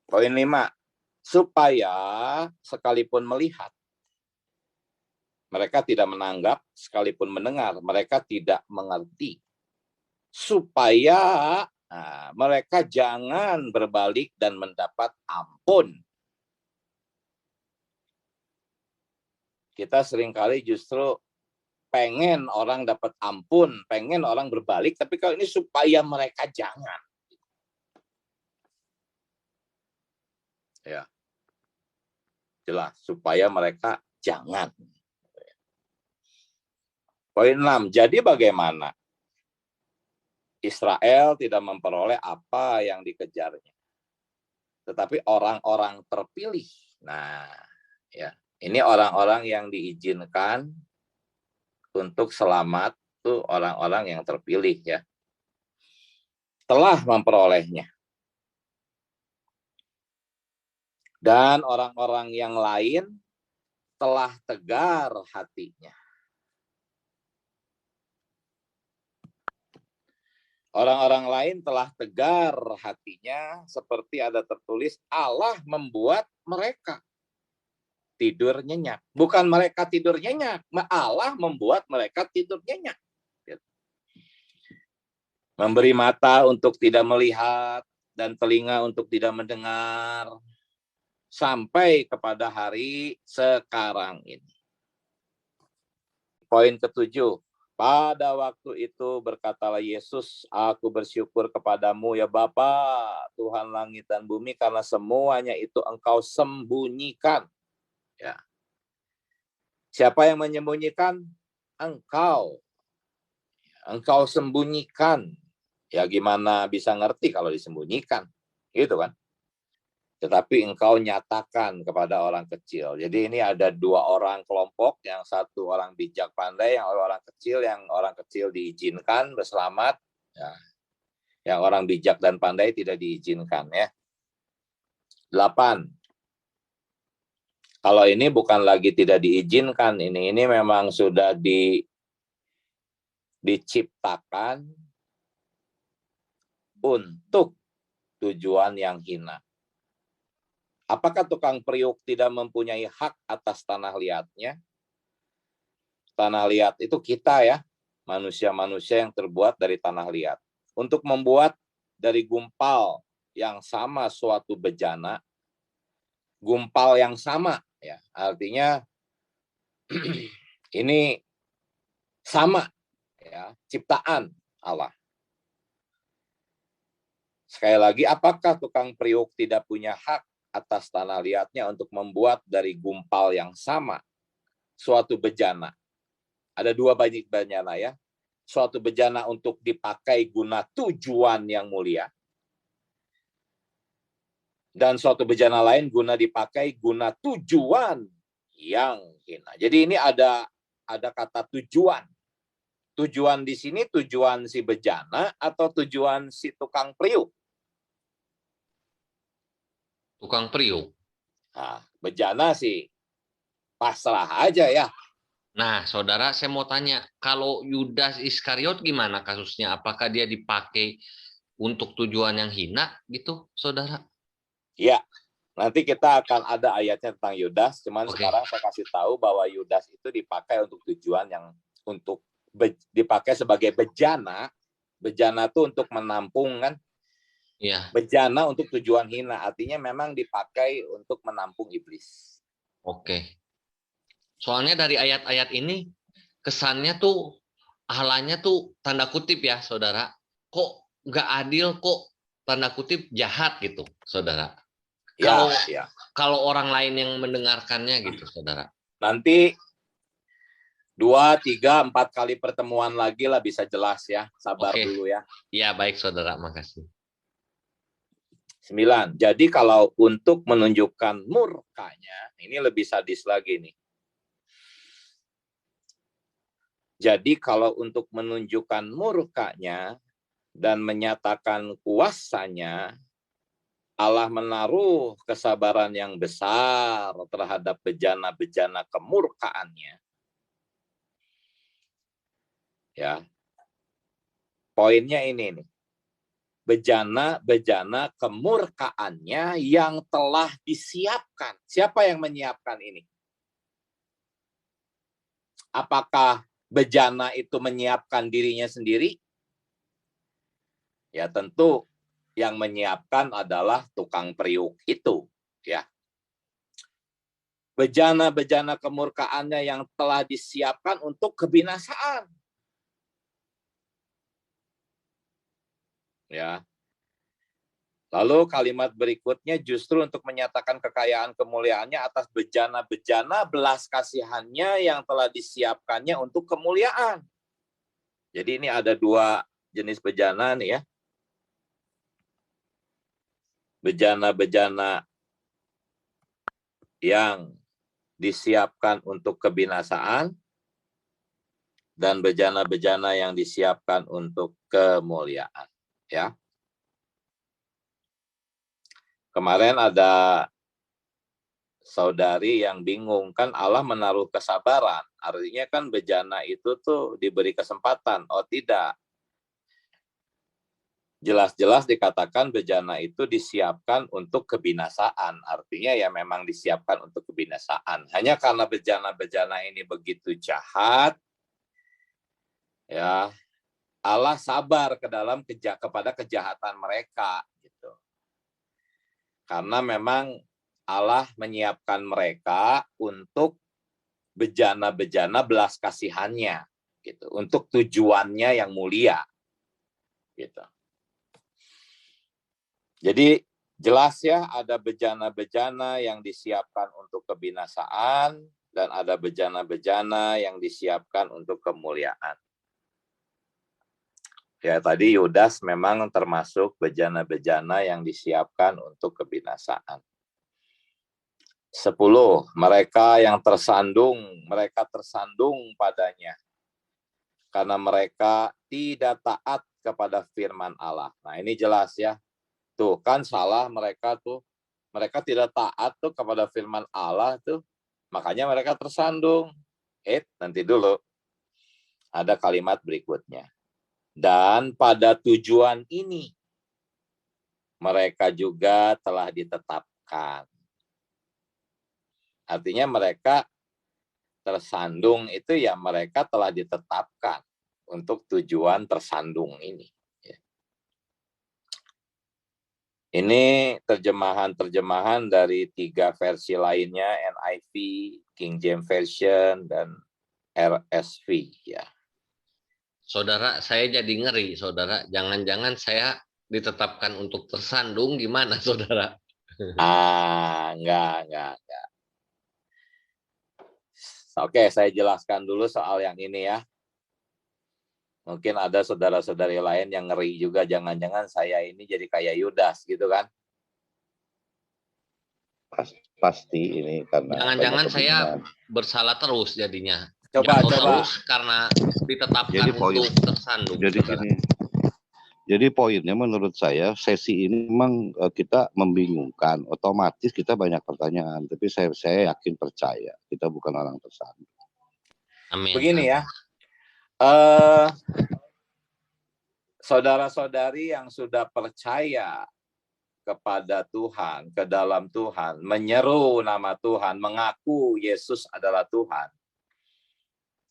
Poin 5, supaya sekalipun melihat, mereka tidak menanggap, sekalipun mendengar, mereka tidak mengerti. Supaya mereka jangan berbalik dan mendapat ampun. Kita seringkali justru pengen orang dapat ampun, pengen orang berbalik, tapi kalau ini supaya mereka jangan. Ya. Jelas, supaya mereka jangan. Poin 6, jadi bagaimana? Israel tidak memperoleh apa yang dikejarnya. Tetapi orang-orang terpilih. Nah, ya, ini orang-orang yang diizinkan untuk selamat itu orang-orang yang terpilih ya. Telah memperolehnya. Dan orang-orang yang lain telah tegar hatinya. Orang-orang lain telah tegar hatinya, seperti ada tertulis, Allah membuat mereka tidur nyenyak. Bukan mereka tidur nyenyak, Allah membuat mereka tidur nyenyak. Memberi mata untuk tidak melihat, dan telinga untuk tidak mendengar, sampai kepada hari sekarang ini. Poin ke-7. Pada waktu itu berkatalah Yesus, aku bersyukur kepadamu ya Bapa, Tuhan langit dan bumi, karena semuanya itu Engkau sembunyikan. Ya. Siapa yang menyembunyikan? Engkau. Engkau sembunyikan. Ya gimana bisa ngerti kalau disembunyikan? Gitu kan? Tetapi engkau nyatakan kepada orang kecil. Jadi ini ada dua orang kelompok, yang satu orang bijak pandai, yang orang kecil diizinkan berselamat, ya. Yang orang bijak dan pandai tidak diizinkan ya. 8. Kalau ini bukan lagi tidak diizinkan, ini memang sudah diciptakan untuk tujuan yang hina. Apakah tukang periuk tidak mempunyai hak atas tanah liatnya? Tanah liat itu kita ya, manusia-manusia yang terbuat dari tanah liat. Untuk membuat dari gumpal yang sama suatu bejana, gumpal yang sama ya, artinya ini sama ya, ciptaan Allah. Sekali lagi, apakah tukang priuk tidak punya hak atas tanah liatnya untuk membuat dari gumpal yang sama suatu bejana? Ada dua bejana ya. Suatu bejana untuk dipakai guna tujuan yang mulia. Dan suatu bejana lain guna dipakai guna tujuan yang hina. Jadi ini ada kata tujuan. Tujuan di sini tujuan si bejana atau tujuan si tukang priuk? Tukang priuk. Nah, bejana sih pasrah aja ya. Nah, saudara, saya mau tanya, kalau Yudas Iskariot gimana kasusnya? Apakah dia dipakai untuk tujuan yang hina gitu, saudara? Ya, nanti kita akan ada ayatnya tentang Yudas, cuman Oke. sekarang saya kasih tahu bahwa Yudas itu dipakai untuk tujuan yang dipakai sebagai bejana. Bejana itu untuk menampung kan? Iya. Bejana untuk tujuan hina, artinya memang dipakai untuk menampung iblis. Oke. Soalnya dari ayat-ayat ini kesannya tuh Allahnya tuh tanda kutip ya, saudara. Kok nggak adil, kok tanda kutip jahat gitu, saudara. Ya, Kalau ya. kalau orang lain yang mendengarkannya gitu, saudara. Nanti 2, 3, 4 kali pertemuan lagi lah bisa jelas ya. Sabar Oke. dulu ya. Iya, baik saudara, makasih. 9. Jadi kalau untuk menunjukkan murkanya, ini lebih sadis lagi nih. Jadi kalau untuk menunjukkan murkanya dan menyatakan kuasanya, Allah menaruh kesabaran yang besar terhadap bejana-bejana kemurkaannya. Ya. Poinnya ini nih. Bejana-bejana kemurkaannya yang telah disiapkan. Siapa yang menyiapkan ini? Apakah bejana itu menyiapkan dirinya sendiri? Ya tentu yang menyiapkan adalah tukang priuk itu, ya. Bejana-bejana kemurkaannya yang telah disiapkan untuk kebinasaan. Ya. Lalu kalimat berikutnya justru untuk menyatakan kekayaan kemuliaannya atas bejana-bejana belas kasihannya yang telah disiapkannya untuk kemuliaan. Jadi ini ada dua jenis bejana nih ya. Bejana-bejana yang disiapkan untuk kebinasaan dan bejana-bejana yang disiapkan untuk kemuliaan. Ya. Kemarin ada saudari yang bingung, kan Allah menaruh kesabaran. Artinya kan bejana itu tuh diberi kesempatan. Oh tidak. Jelas-jelas dikatakan bejana itu disiapkan untuk kebinasaan. Artinya ya memang disiapkan untuk kebinasaan. Hanya karena bejana-bejana ini begitu jahat, ya Allah sabar kepada kejahatan mereka. Gitu. Karena memang Allah menyiapkan mereka untuk bejana-bejana belas kasihannya, gitu, untuk tujuannya yang mulia, gitu. Jadi jelas ya, ada bejana-bejana yang disiapkan untuk kebinasaan dan ada bejana-bejana yang disiapkan untuk kemuliaan. Ya tadi Yudas memang termasuk bejana-bejana yang disiapkan untuk kebinasaan. 10. Mereka yang mereka tersandung padanya karena mereka tidak taat kepada firman Allah. Nah ini jelas ya. Tuh kan salah mereka tuh. Mereka tidak taat tuh kepada firman Allah tuh. Makanya mereka tersandung. Nanti dulu. Ada kalimat berikutnya. Dan pada tujuan ini mereka juga telah ditetapkan. Artinya mereka tersandung itu ya mereka telah ditetapkan untuk tujuan tersandung ini. Ini terjemahan-terjemahan dari 3 versi lainnya, NIV, King James Version, dan RSV. Ya. Saudara, saya jadi ngeri, saudara. Jangan-jangan saya ditetapkan untuk tersandung, gimana, saudara? Enggak. Oke, saya jelaskan dulu soal yang ini ya. Mungkin ada saudara-saudari lain yang ngeri juga, jangan-jangan saya ini jadi kayak Yudas gitu kan. Pasti ini karena jangan-jangan saya bersalah terus jadinya. Coba. Terus karena ditetapkan jadi untuk tersandung. Jadi poinnya menurut saya sesi ini memang kita membingungkan, otomatis kita banyak pertanyaan, tapi saya yakin percaya kita bukan orang tersandung. Amin. Begini ya, saudara-saudari yang sudah percaya kepada Tuhan, ke dalam Tuhan, menyeru nama Tuhan, mengaku Yesus adalah Tuhan,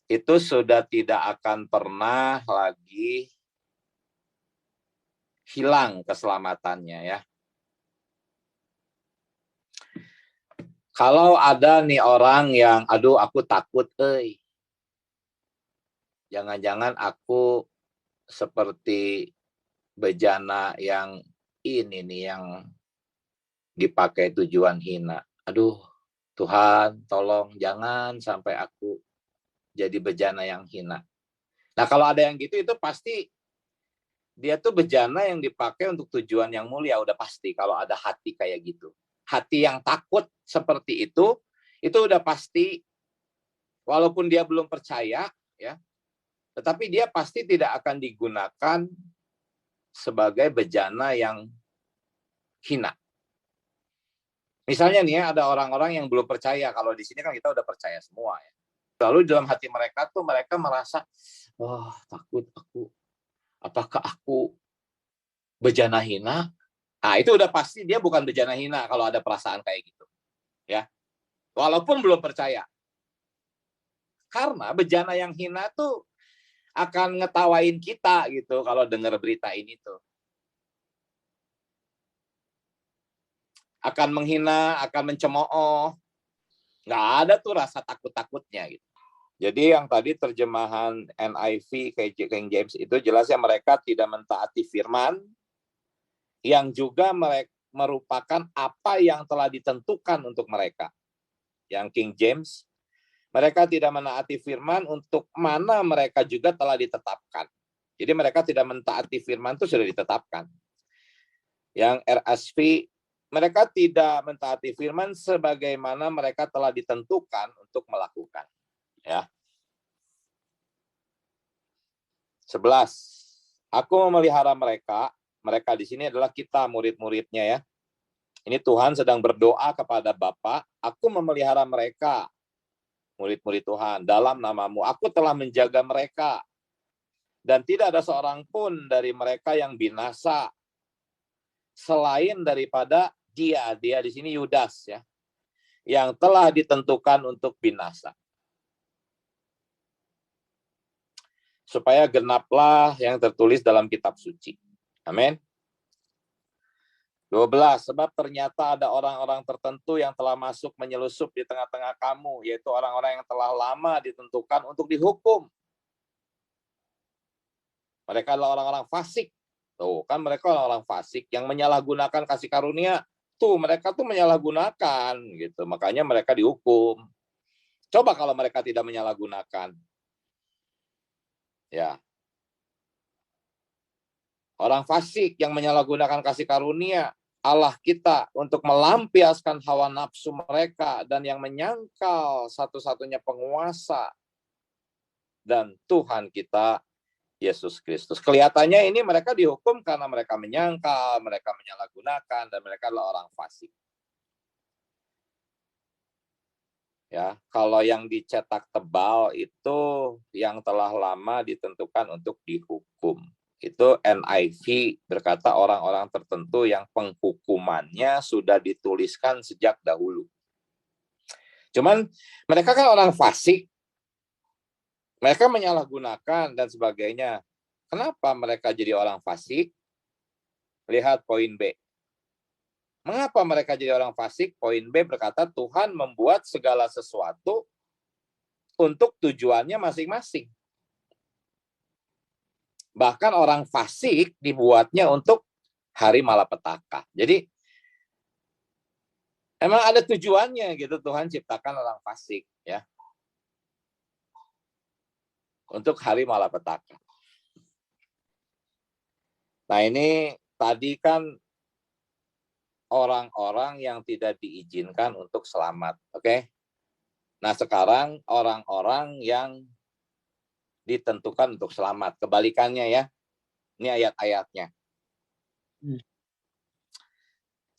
itu sudah tidak akan pernah lagi hilang keselamatannya ya. Kalau ada nih orang yang, aduh aku takut, jangan-jangan aku seperti bejana yang ini nih yang dipakai tujuan hina. Aduh, Tuhan tolong jangan sampai aku jadi bejana yang hina. Nah kalau ada yang gitu itu pasti dia tuh bejana yang dipakai untuk tujuan yang mulia, udah pasti kalau ada hati kayak gitu. Hati yang takut seperti itu udah pasti walaupun dia belum percaya ya, tetapi dia pasti tidak akan digunakan sebagai bejana yang hina. Misalnya nih ya, ada orang-orang yang belum percaya, kalau di sini kan kita udah percaya semua ya. Lalu dalam hati mereka tuh mereka merasa, wah takut aku, apakah aku bejana hina? Nah itu udah pasti dia bukan bejana hina kalau ada perasaan kayak gitu. Ya, walaupun belum percaya. Karena bejana yang hina tuh akan ngetawain kita gitu kalau dengar berita ini tuh. Akan menghina, akan mencemooh. Nggak ada tuh rasa takut-takutnya gitu. Jadi yang tadi terjemahan NIV King James itu jelasnya mereka tidak mentaati firman yang juga merupakan apa yang telah ditentukan untuk mereka. Yang King James, mereka tidak menaati firman untuk mana mereka juga telah ditetapkan. Jadi mereka tidak mentaati firman itu sudah ditetapkan. Yang RSV, mereka tidak mentaati firman sebagaimana mereka telah ditentukan untuk melakukan. Ya. 11. Aku memelihara mereka di sini adalah kita murid-muridnya ya. Ini Tuhan sedang berdoa kepada Bapa, aku memelihara mereka, murid-murid Tuhan, dalam namamu. Aku telah menjaga mereka. Dan tidak ada seorang pun dari mereka yang binasa selain daripada dia di sini Yudas ya, yang telah ditentukan untuk binasa. Supaya genaplah yang tertulis dalam kitab suci. Amin. 12. Sebab ternyata ada orang-orang tertentu yang telah masuk menyelusup di tengah-tengah kamu, yaitu orang-orang yang telah lama ditentukan untuk dihukum. Mereka adalah orang-orang fasik. Tuh, kan mereka orang-orang fasik yang menyalahgunakan kasih karunia. Tuh, mereka tuh menyalahgunakan gitu. Makanya mereka dihukum. Coba kalau mereka tidak menyalahgunakan. Ya. Orang fasik yang menyalahgunakan kasih karunia Allah kita untuk melampiaskan hawa nafsu mereka dan yang menyangkal satu-satunya penguasa dan Tuhan kita Yesus Kristus. Kelihatannya ini mereka dihukum karena mereka menyangkal, mereka menyalahgunakan, dan mereka adalah orang fasik. Ya, kalau yang dicetak tebal itu yang telah lama ditentukan untuk dihukum. Itu NIV berkata orang-orang tertentu yang penghukumannya sudah dituliskan sejak dahulu. Cuman mereka kan orang fasik, mereka menyalahgunakan dan sebagainya. Kenapa mereka jadi orang fasik? Lihat poin B. Mengapa mereka jadi orang fasik? Poin B berkata Tuhan membuat segala sesuatu untuk tujuannya masing-masing. Bahkan orang fasik dibuatnya untuk hari malapetaka. Jadi emang ada tujuannya gitu, Tuhan ciptakan orang fasik ya. Untuk hari malapetaka. Nah, ini tadi kan orang-orang yang tidak diizinkan untuk selamat, oke? Nah, sekarang orang-orang yang ditentukan untuk selamat. Kebalikannya ya. Ini ayat-ayatnya.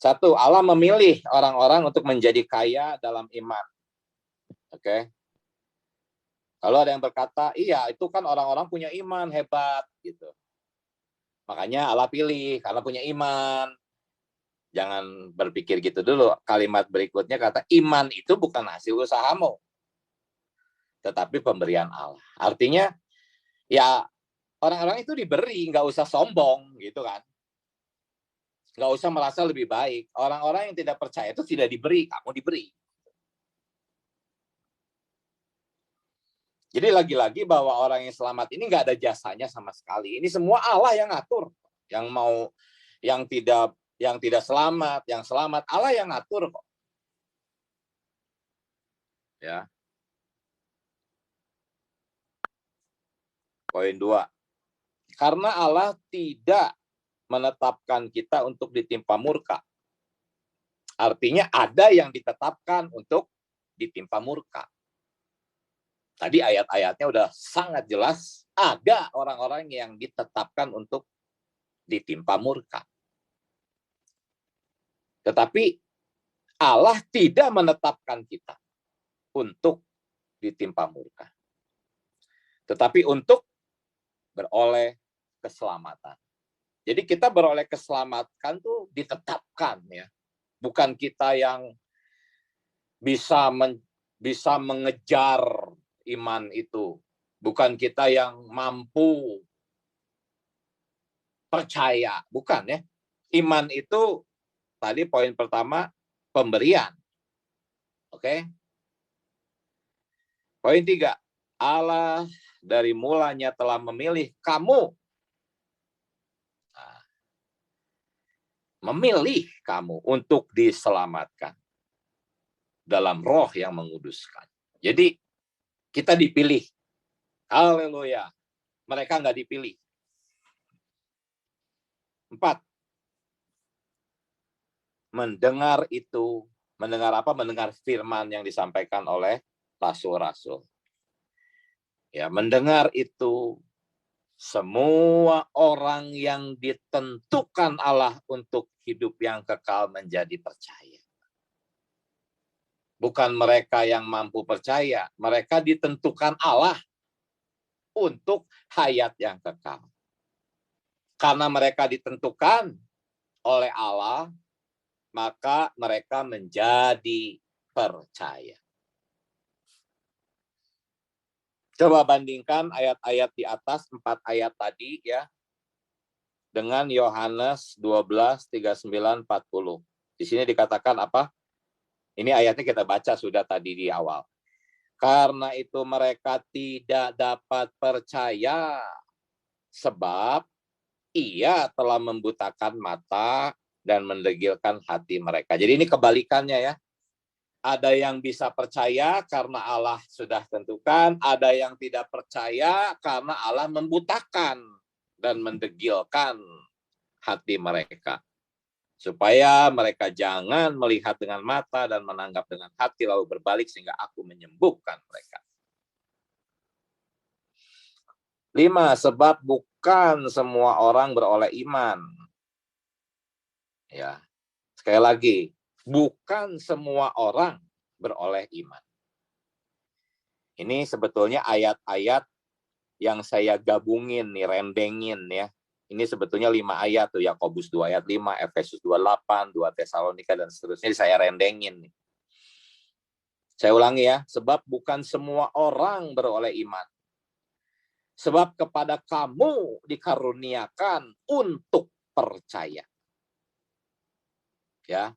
1, Allah memilih orang-orang untuk menjadi kaya dalam iman. Oke. Kalau ada yang berkata, iya itu kan orang-orang punya iman hebat gitu. Makanya Allah pilih karena punya iman. Jangan berpikir gitu dulu. Kalimat berikutnya kata iman itu bukan hasil usahamu, tetapi pemberian Allah. Artinya ya orang-orang itu diberi, nggak usah sombong gitu kan. Nggak usah merasa lebih baik. Orang-orang yang tidak percaya itu tidak diberi, kamu diberi. Jadi lagi-lagi bahwa orang yang selamat ini nggak ada jasanya sama sekali. Ini semua Allah yang ngatur. Yang mau, yang tidak selamat, yang selamat, Allah yang ngatur kok. Ya. Poin 2. Karena Allah tidak menetapkan kita untuk ditimpa murka. Artinya ada yang ditetapkan untuk ditimpa murka. Tadi ayat-ayatnya udah sangat jelas, ada orang-orang yang ditetapkan untuk ditimpa murka. Tetapi Allah tidak menetapkan kita untuk ditimpa murka. Tetapi untuk beroleh keselamatan. Jadi kita beroleh keselamatan tuh ditetapkan ya. Bukan kita yang bisa mengejar iman itu. Bukan kita yang mampu percaya, bukan ya. Iman itu tadi poin pertama pemberian. Oke. Poin 3, Allah dari mulanya telah memilih kamu. Nah, memilih kamu untuk diselamatkan dalam roh yang menguduskan. Jadi kita dipilih. Haleluya. Mereka nggak dipilih. 4. Mendengar itu, mendengar apa? Mendengar firman yang disampaikan oleh rasul-rasul. Ya, mendengar itu semua orang yang ditentukan Allah untuk hidup yang kekal menjadi percaya. Bukan mereka yang mampu percaya, mereka ditentukan Allah untuk hayat yang kekal. Karena mereka ditentukan oleh Allah, maka mereka menjadi percaya. Coba bandingkan ayat-ayat di atas, 4 ayat tadi ya, dengan Yohanes 12, 39, 40. Di sini dikatakan apa? Ini ayatnya kita baca sudah tadi di awal. Karena itu mereka tidak dapat percaya, sebab ia telah membutakan mata dan mendegilkan hati mereka. Jadi ini kebalikannya ya. Ada yang bisa percaya karena Allah sudah tentukan, ada yang tidak percaya karena Allah membutakan dan mendegilkan hati mereka. Supaya mereka jangan melihat dengan mata dan menanggap dengan hati lalu berbalik sehingga aku menyembuhkan mereka. 5. Sebab bukan semua orang beroleh iman. Ya. Sekali lagi, bukan semua orang beroleh iman. Ini sebetulnya ayat-ayat yang saya gabungin nih, rendengin ya. Ini sebetulnya 5 ayat tuh, Yakobus 2 ayat 5, Efesus 2:8, 2 Tesalonika dan seterusnya saya rendengin nih. Saya ulangi ya, sebab bukan semua orang beroleh iman. Sebab kepada kamu dikaruniakan untuk percaya. Ya,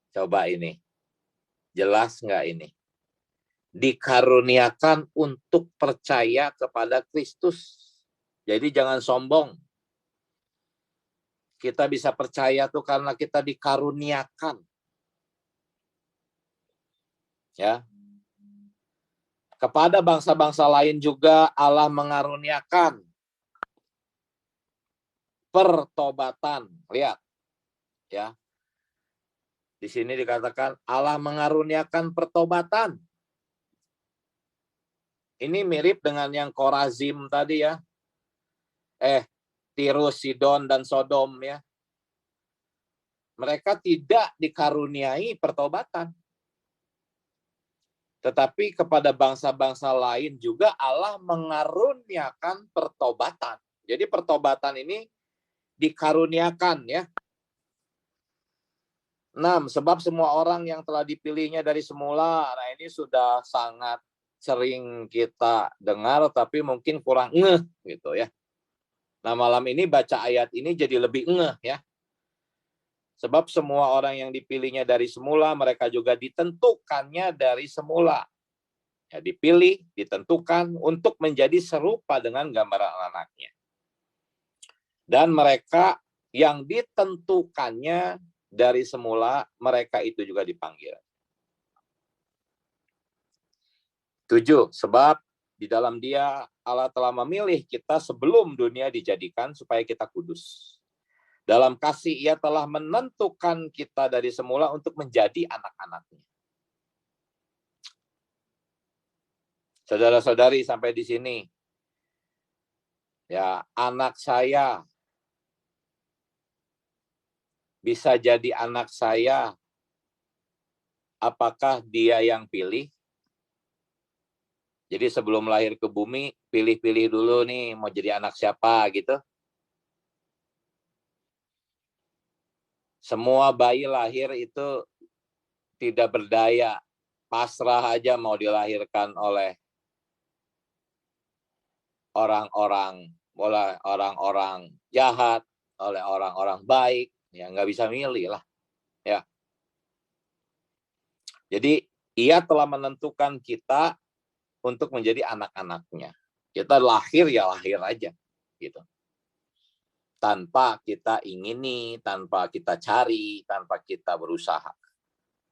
coba ini. Jelas nggak ini? Dikaruniakan untuk percaya kepada Kristus. Jadi jangan sombong. Kita bisa percaya tuh karena kita dikaruniakan. Ya. Kepada bangsa-bangsa lain juga Allah mengaruniakan pertobatan. Lihat. Ya. Di sini dikatakan Allah mengaruniakan pertobatan. Ini mirip dengan yang Korazim tadi ya. Tirus, Sidon, dan Sodom ya. Mereka tidak dikaruniai pertobatan. Tetapi kepada bangsa-bangsa lain juga Allah mengaruniakan pertobatan. Jadi pertobatan ini dikaruniakan ya. 6. Sebab semua orang yang telah dipilihnya dari semula. Nah ini sudah sangat sering kita dengar tapi mungkin kurang ngeh gitu ya. Nah malam ini baca ayat ini jadi lebih ngeh ya. Sebab semua orang yang dipilihnya dari semula, mereka juga ditentukannya dari semula. Ya, dipilih, ditentukan untuk menjadi serupa dengan gambaran anaknya. Dan mereka yang ditentukannya dari semula, mereka itu juga dipanggil. 7. Sebab di dalam Dia Allah telah memilih kita sebelum dunia dijadikan supaya kita kudus. Dalam kasih Ia telah menentukan kita dari semula untuk menjadi anak-anaknya. Saudara-saudari sampai di sini. Ya, anak saya bisa jadi anak saya. Apakah dia yang pilih? Jadi sebelum lahir ke bumi, pilih-pilih dulu nih mau jadi anak siapa gitu. Semua bayi lahir itu tidak berdaya, pasrah aja mau dilahirkan oleh orang-orang jahat, oleh orang-orang baik, ya nggak bisa milih lah. Ya. Jadi Ia telah menentukan kita untuk menjadi anak-anaknya. Kita lahir ya lahir aja, gitu. Tanpa kita ingini, tanpa kita cari, tanpa kita berusaha.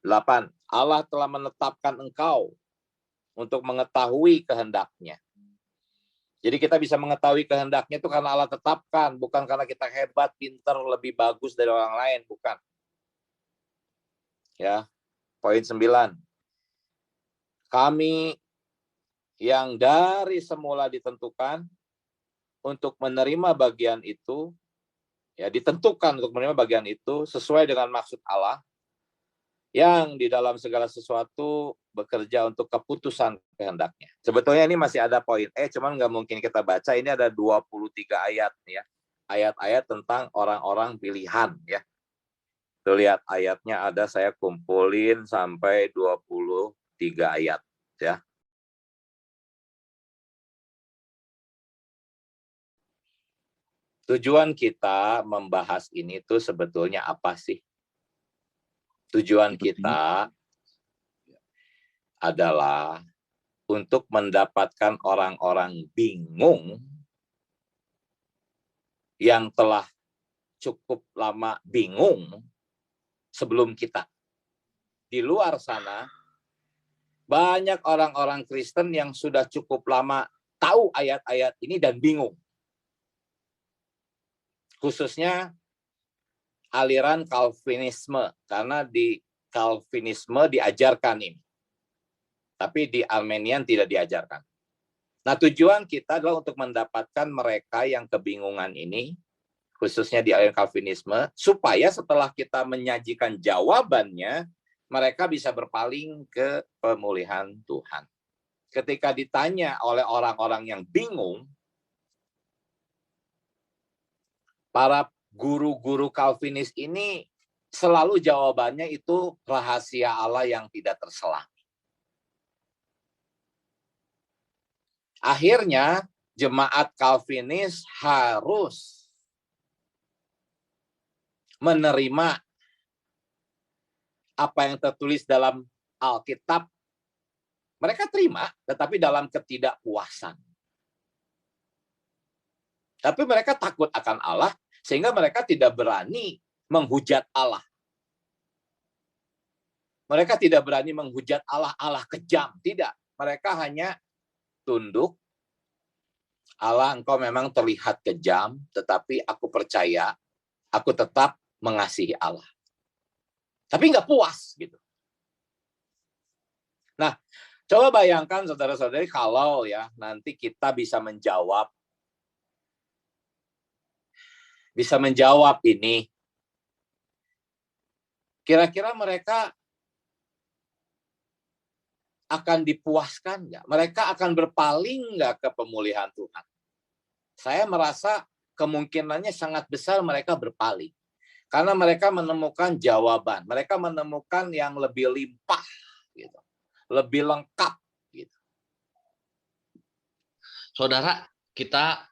8. Allah telah menetapkan engkau untuk mengetahui kehendak-Nya. Jadi kita bisa mengetahui kehendak-Nya itu karena Allah tetapkan, bukan karena kita hebat, pintar, lebih bagus dari orang lain, bukan. Ya. Poin 9. Kami yang dari semula ditentukan untuk menerima bagian itu, ya ditentukan untuk menerima bagian itu sesuai dengan maksud Allah yang di dalam segala sesuatu bekerja untuk keputusan kehendak-Nya. Sebetulnya ini masih ada poin cuman nggak mungkin kita baca. Ini ada 23 ayat ya, ayat-ayat tentang orang-orang pilihan ya. Tuh lihat ayatnya ada, saya kumpulin sampai 23 ayat ya. Tujuan kita membahas ini tuh sebetulnya apa sih? Tujuan kita adalah untuk mendapatkan orang-orang bingung yang telah cukup lama bingung sebelum kita. Di luar sana, banyak orang-orang Kristen yang sudah cukup lama tahu ayat-ayat ini dan bingung. Khususnya aliran Calvinisme, karena di Calvinisme diajarkan ini. Tapi di Armenian tidak diajarkan. Nah, tujuan kita adalah untuk mendapatkan mereka yang kebingungan ini, khususnya di aliran Calvinisme, supaya setelah kita menyajikan jawabannya, mereka bisa berpaling ke pemulihan Tuhan. Ketika ditanya oleh orang-orang yang bingung, para guru-guru Calvinis ini selalu jawabannya itu rahasia Allah yang tidak terselang. Akhirnya jemaat Calvinis harus menerima apa yang tertulis dalam Alkitab. Mereka terima, tetapi dalam ketidakpuasan. Tapi mereka takut akan Allah, sehingga mereka tidak berani menghujat Allah. Mereka tidak berani menghujat Allah, Allah kejam. Tidak, mereka hanya tunduk. Allah, engkau memang terlihat kejam, tetapi aku percaya, aku tetap mengasihi Allah. Tapi nggak puas, gitu. Nah, coba bayangkan saudara-saudari kalau ya nanti kita bisa menjawab ini. Kira-kira mereka akan dipuaskan nggak? Mereka akan berpaling nggak ke pemulihan Tuhan? Saya merasa kemungkinannya sangat besar mereka berpaling. Karena mereka menemukan jawaban. Mereka menemukan yang lebih limpah, gitu, lebih lengkap. Gitu. Saudara, kita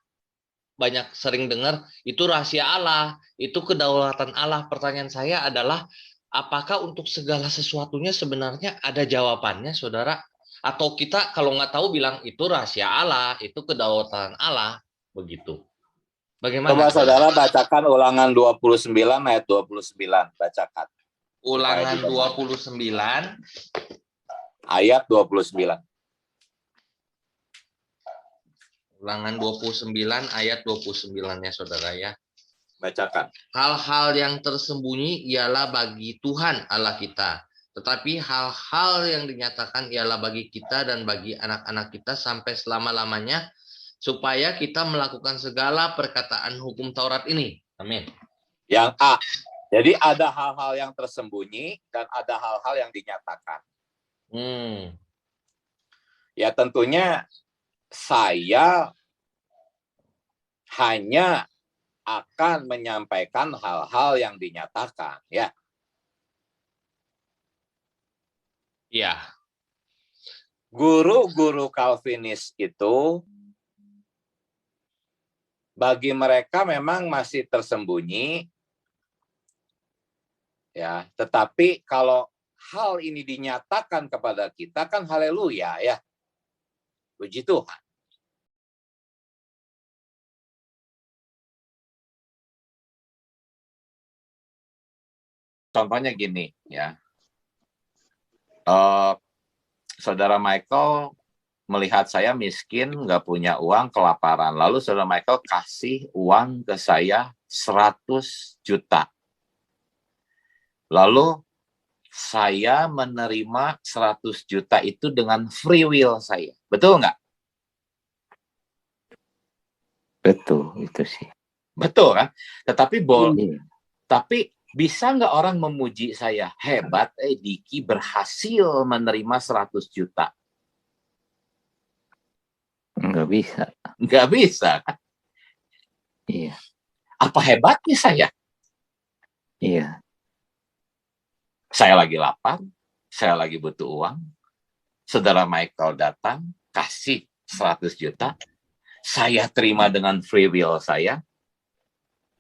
banyak sering dengar itu rahasia Allah, itu kedaulatan Allah. Pertanyaan saya adalah, apakah untuk segala sesuatunya sebenarnya ada jawabannya, saudara? Atau kita kalau nggak tahu bilang itu rahasia Allah, itu kedaulatan Allah, begitu. Bagaimana? Coba saudara bacakan Ulangan 29 ayat 29. Bacakan. Ulangan 29 ayat 29. Ulangan 29 ayat 29-nya, saudara ya. Bacakan. Hal-hal yang tersembunyi ialah bagi Tuhan Allah kita. Tetapi hal-hal yang dinyatakan ialah bagi kita dan bagi anak-anak kita sampai selama-lamanya, supaya kita melakukan segala perkataan hukum Taurat ini. Amin. Yang A. Jadi ada hal-hal yang tersembunyi dan ada hal-hal yang dinyatakan. Ya tentunya saya hanya akan menyampaikan hal-hal yang dinyatakan, ya. Iya. Guru-guru Calvinis itu bagi mereka memang masih tersembunyi, ya. Tetapi kalau hal ini dinyatakan kepada kita kan haleluya, ya. Puji Tuhan. Contohnya gini, ya. Saudara Michael melihat saya miskin, nggak punya uang, kelaparan. Lalu saudara Michael kasih uang ke saya 100 juta. Lalu saya menerima 100 juta itu dengan free will saya. Betul nggak? Betul, itu sih. Betul kan? Tetapi tapi bisa nggak orang memuji saya? Hebat, Diki berhasil menerima 100 juta. Nggak bisa. Nggak bisa. Iya. Apa hebatnya saya? Iya. Saya lagi lapar, saya lagi butuh uang. Saudara Michael datang, kasih 100 juta. Saya terima dengan free will saya.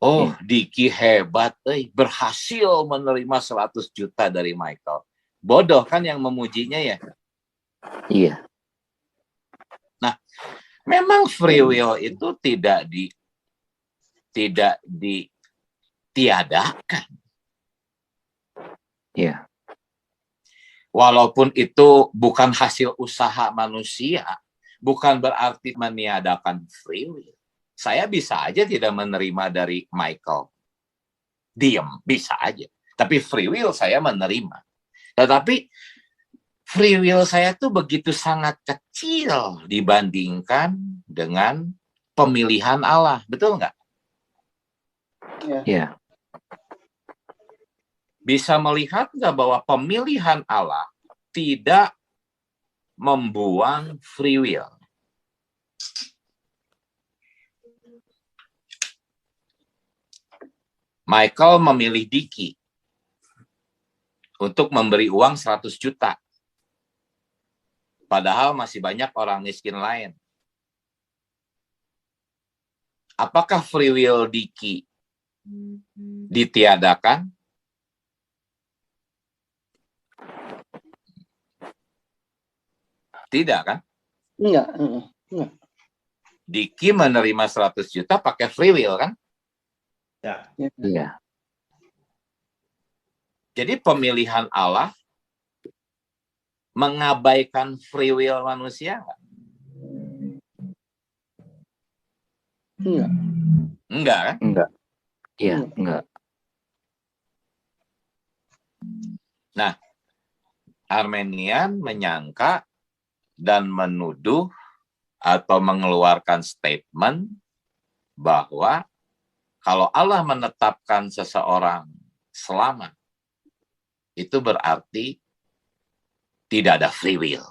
Oh, Diki hebat, berhasil menerima 100 juta dari Michael. Bodoh kan yang memujinya ya? Iya. Nah, memang free will itu tidak ditiadakan. Iya. Walaupun itu bukan hasil usaha manusia, bukan berarti meniadakan free will. Saya bisa aja tidak menerima dari Michael. Diam, bisa aja. Tapi free will saya menerima. Tetapi free will saya tuh begitu sangat kecil dibandingkan dengan pemilihan Allah. Betul nggak? Iya. Bisa melihat nggak bahwa pemilihan Allah tidak membuang free will? Michael memilih Diki. untuk memberi uang 100 juta. Padahal masih banyak orang miskin lain. Apakah free will Diki ditiadakan? Tidak kan? Enggak. Diki menerima 100 juta pakai free will kan? Ya. Iya. Jadi pemilihan Allah mengabaikan free will manusia nggak? Enggak. Enggak kan? Enggak. Iya, enggak. Nah, Armenian menyangka dan menuduh atau mengeluarkan statement bahwa kalau Allah menetapkan seseorang selamat, itu berarti tidak ada free will.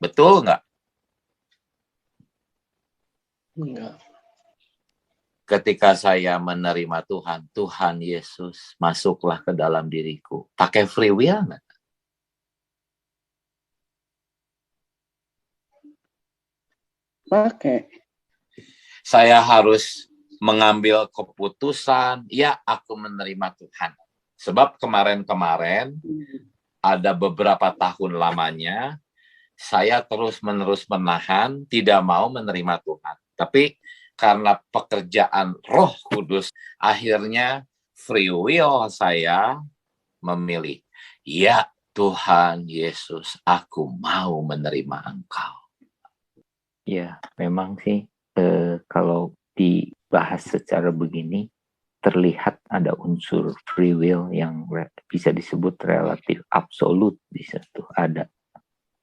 Betul nggak? Enggak. Ketika saya menerima Tuhan, Tuhan Yesus, masuklah ke dalam diriku. Pakai free will nggak? Pakai. Saya harus mengambil keputusan, ya aku menerima Tuhan. Sebab kemarin-kemarin ada beberapa tahun lamanya, saya terus-menerus menahan, tidak mau menerima Tuhan. Tapi karena pekerjaan Roh Kudus, akhirnya free will saya memilih. Ya Tuhan Yesus, aku mau menerima Engkau. Ya, memang sih kalau dibahas secara begini, terlihat ada unsur free will yang bisa disebut relatif absolut di situ ada.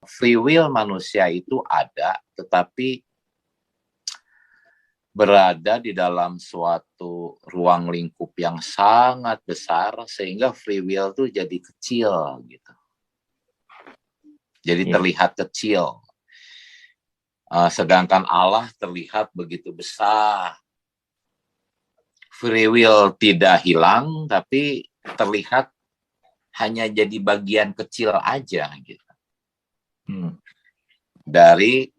Free will manusia itu ada, tetapi berada di dalam suatu ruang lingkup yang sangat besar, sehingga free will itu jadi kecil gitu. Jadi terlihat kecil. Sedangkan Allah terlihat begitu besar. Free will tidak hilang, tapi terlihat hanya jadi bagian kecil aja gitu. Dari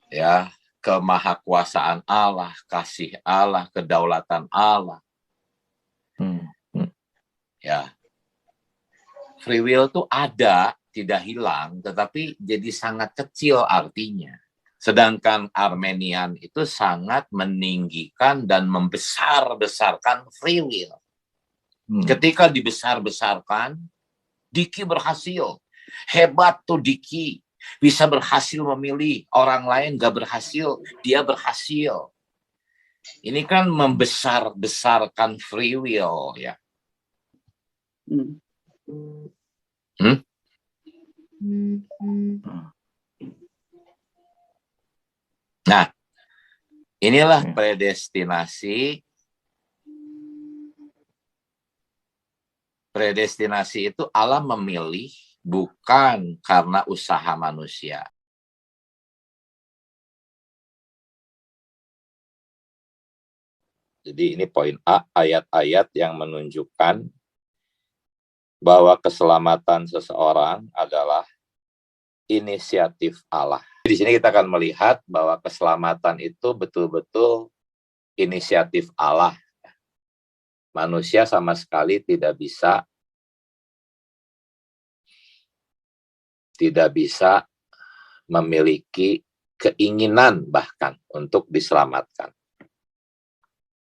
ya kemahakuasaan Allah, kasih Allah, kedaulatan Allah. Ya, free will itu ada, tidak hilang, tetapi jadi sangat kecil artinya. Sedangkan Armenian itu sangat meninggikan dan membesar-besarkan free will. Ketika dibesar-besarkan, Diki berhasil. Hebat tuh Diki. Bisa berhasil memilih. Orang lain gak berhasil, dia berhasil. Ini kan membesar-besarkan free will ya. Nah, inilah predestinasi. Predestinasi itu Allah memilih bukan karena usaha manusia. Jadi ini poin A, ayat-ayat yang menunjukkan bahwa keselamatan seseorang adalah inisiatif Allah. Di sini kita akan melihat bahwa keselamatan itu betul-betul inisiatif Allah. Manusia sama sekali tidak bisa memiliki keinginan bahkan untuk diselamatkan.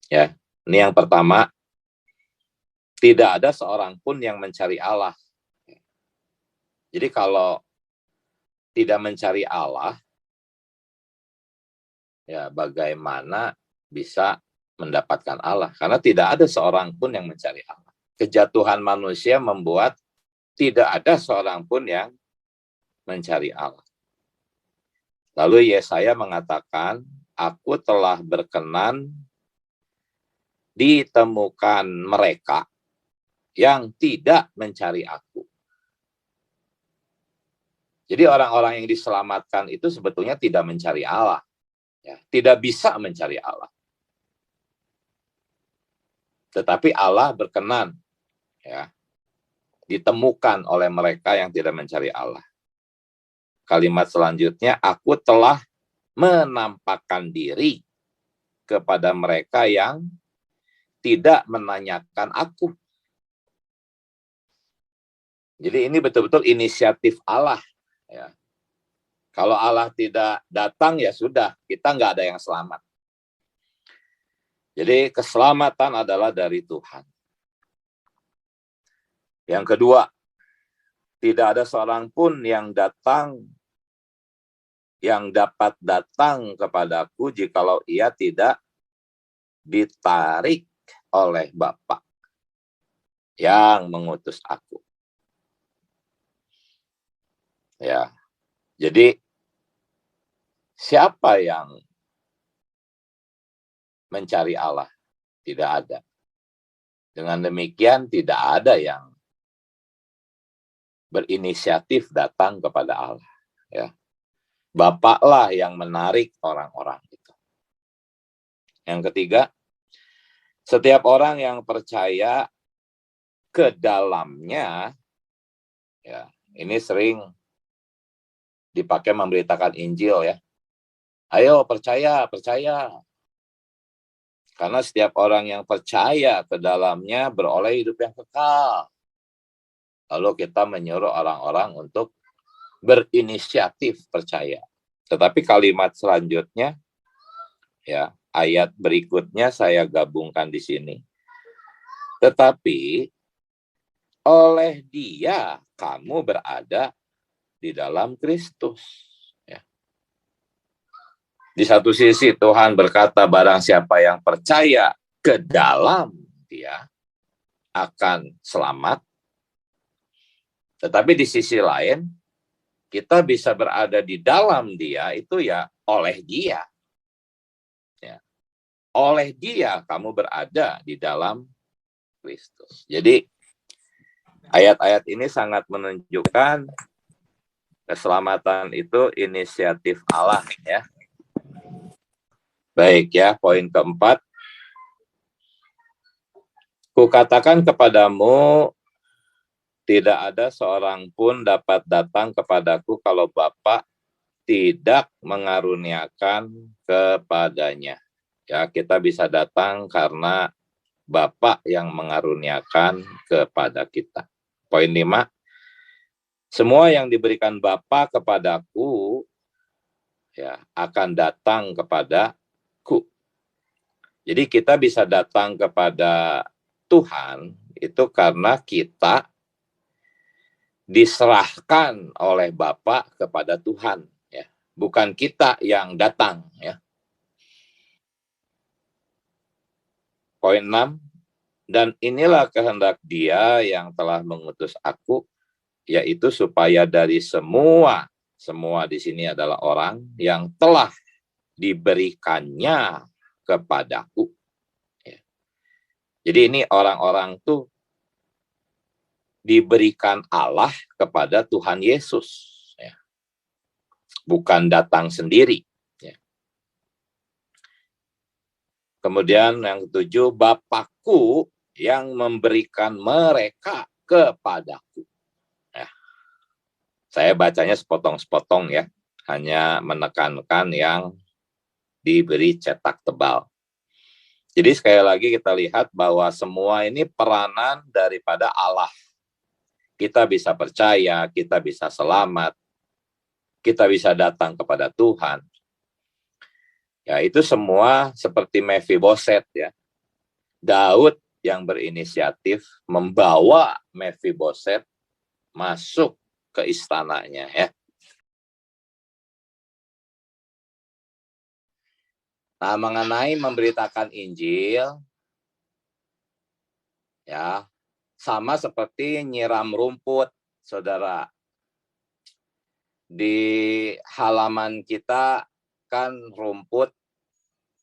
Ya, ini yang pertama, tidak ada seorang pun yang mencari Allah. Jadi kalau tidak mencari Allah, ya bagaimana bisa mendapatkan Allah? Karena tidak ada seorang pun yang mencari Allah. Kejatuhan manusia membuat tidak ada seorang pun yang mencari Allah. Lalu Yesaya mengatakan, aku telah berkenan ditemukan mereka yang tidak mencari aku. Jadi orang-orang yang diselamatkan itu sebetulnya tidak mencari Allah. Ya, tidak bisa mencari Allah. Tetapi Allah berkenan ya, ditemukan oleh mereka yang tidak mencari Allah. Kalimat selanjutnya, aku telah menampakkan diri kepada mereka yang tidak menanyakan aku. Jadi ini betul-betul inisiatif Allah. Ya. Kalau Allah tidak datang, ya sudah, kita nggak ada yang selamat. Jadi keselamatan adalah dari Tuhan. Yang kedua, tidak ada seorang pun yang dapat datang kepadaku jikalau ia tidak ditarik oleh Bapa yang mengutus aku. Ya, jadi siapa yang mencari Allah? Tidak ada. Dengan demikian tidak ada yang berinisiatif datang kepada Allah. Ya, Bapaklah yang menarik orang-orang itu. Yang ketiga, setiap orang yang percaya ke dalamnya, ya, ini sering dipakai memberitakan Injil ya. Ayo percaya. Karena setiap orang yang percaya ke dalamnya beroleh hidup yang kekal. Lalu kita menyuruh orang-orang untuk berinisiatif percaya. Tetapi kalimat selanjutnya, ya, ayat berikutnya saya gabungkan di sini. Tetapi oleh Dia kamu berada di dalam Kristus. Ya. Di satu sisi Tuhan berkata barang siapa yang percaya ke dalam Dia akan selamat. Tetapi di sisi lain kita bisa berada di dalam Dia itu ya oleh Dia. Ya. Oleh Dia kamu berada di dalam Kristus. Jadi ayat-ayat ini sangat menunjukkan keselamatan itu inisiatif Allah ya. Baik ya, poin keempat. Kukatakan kepadamu, tidak ada seorang pun dapat datang kepadaku kalau Bapa tidak mengaruniakan kepadanya. Ya, kita bisa datang karena Bapa yang mengaruniakan kepada kita. Poin 5. Semua yang diberikan Bapa kepadaku ya akan datang kepadaku. Jadi kita bisa datang kepada Tuhan itu karena kita diserahkan oleh Bapa kepada Tuhan ya. Bukan kita yang datang ya. Poin 6. Dan inilah kehendak Dia yang telah mengutus aku, yaitu supaya dari semua di sini adalah orang yang telah diberikannya kepadaku. Ya. Jadi ini orang-orang tuh diberikan Allah kepada Tuhan Yesus. Ya. Bukan datang sendiri. Ya. Kemudian yang ketujuh, Bapakku yang memberikan mereka kepadaku. Saya bacanya sepotong-sepotong ya, hanya menekankan yang diberi cetak tebal. Jadi sekali lagi kita lihat bahwa semua ini peranan daripada Allah. Kita bisa percaya, kita bisa selamat, kita bisa datang kepada Tuhan. Ya, itu semua seperti Mephiboset ya. Daud yang berinisiatif membawa Mephiboset masuk ke istananya ya. Nah, mengenai memberitakan Injil ya, sama seperti nyiram rumput, Saudara. Di halaman kita kan rumput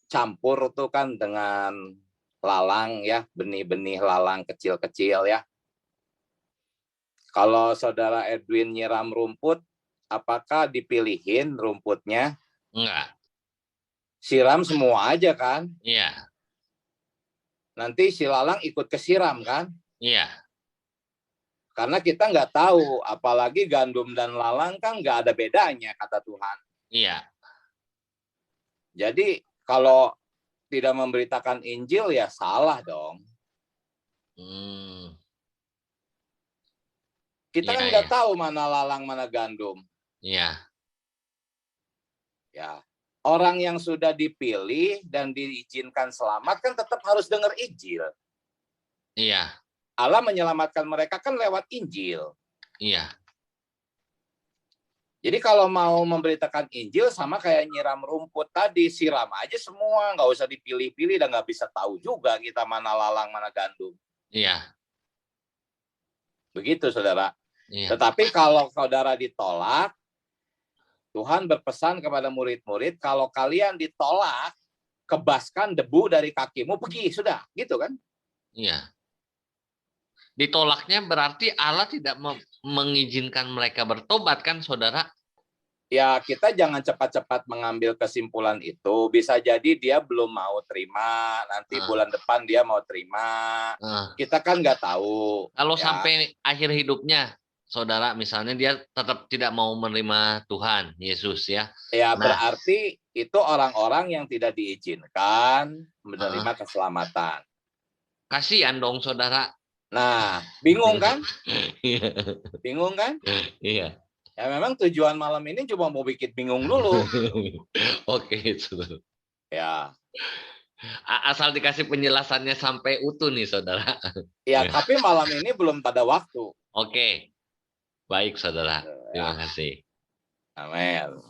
campur tuh kan dengan lalang ya, benih-benih lalang kecil-kecil ya. Kalau Saudara Edwin nyiram rumput, apakah dipilihin rumputnya? Enggak. Siram semua aja kan? Iya. Nanti si lalang ikut kesiram kan? Iya. Karena kita nggak tahu, apalagi gandum dan lalang kan nggak ada bedanya, kata Tuhan. Iya. Jadi kalau tidak memberitakan Injil ya salah dong. Kita kan nggak tahu mana lalang, mana gandum. Iya. Ya, orang yang sudah dipilih dan diizinkan selamat kan tetap harus dengar Injil. Iya. Allah menyelamatkan mereka kan lewat Injil. Iya. Jadi kalau mau memberitakan Injil sama kayak nyiram rumput tadi, siram aja semua, nggak usah dipilih-pilih dan nggak bisa tahu juga kita mana lalang, mana gandum. Iya. Begitu, saudara. Iya. Tetapi kalau saudara ditolak, Tuhan berpesan kepada murid-murid, kalau kalian ditolak, kebaskan debu dari kakimu, pergi, sudah. Gitu kan? Iya. Ditolaknya berarti Allah tidak mengizinkan mereka bertobat kan, saudara? Ya, kita jangan cepat-cepat mengambil kesimpulan itu. Bisa jadi dia belum mau terima, nanti bulan depan dia mau terima. Kita kan nggak tahu. Kalau ya. Sampai akhir hidupnya, saudara, misalnya dia tetap tidak mau menerima Tuhan Yesus ya. Ya, berarti itu orang-orang yang tidak diizinkan menerima keselamatan. Kasihan dong, saudara. Nah, bingung kan? Bingung kan? Iya. Ya memang tujuan malam ini cuma mau bikin bingung dulu. Oke, saudara. Ya. Asal dikasih penjelasannya sampai utuh nih, saudara. Ya, tapi malam ini belum pada waktu. Oke. Baik, saudara. Terima kasih. Amin.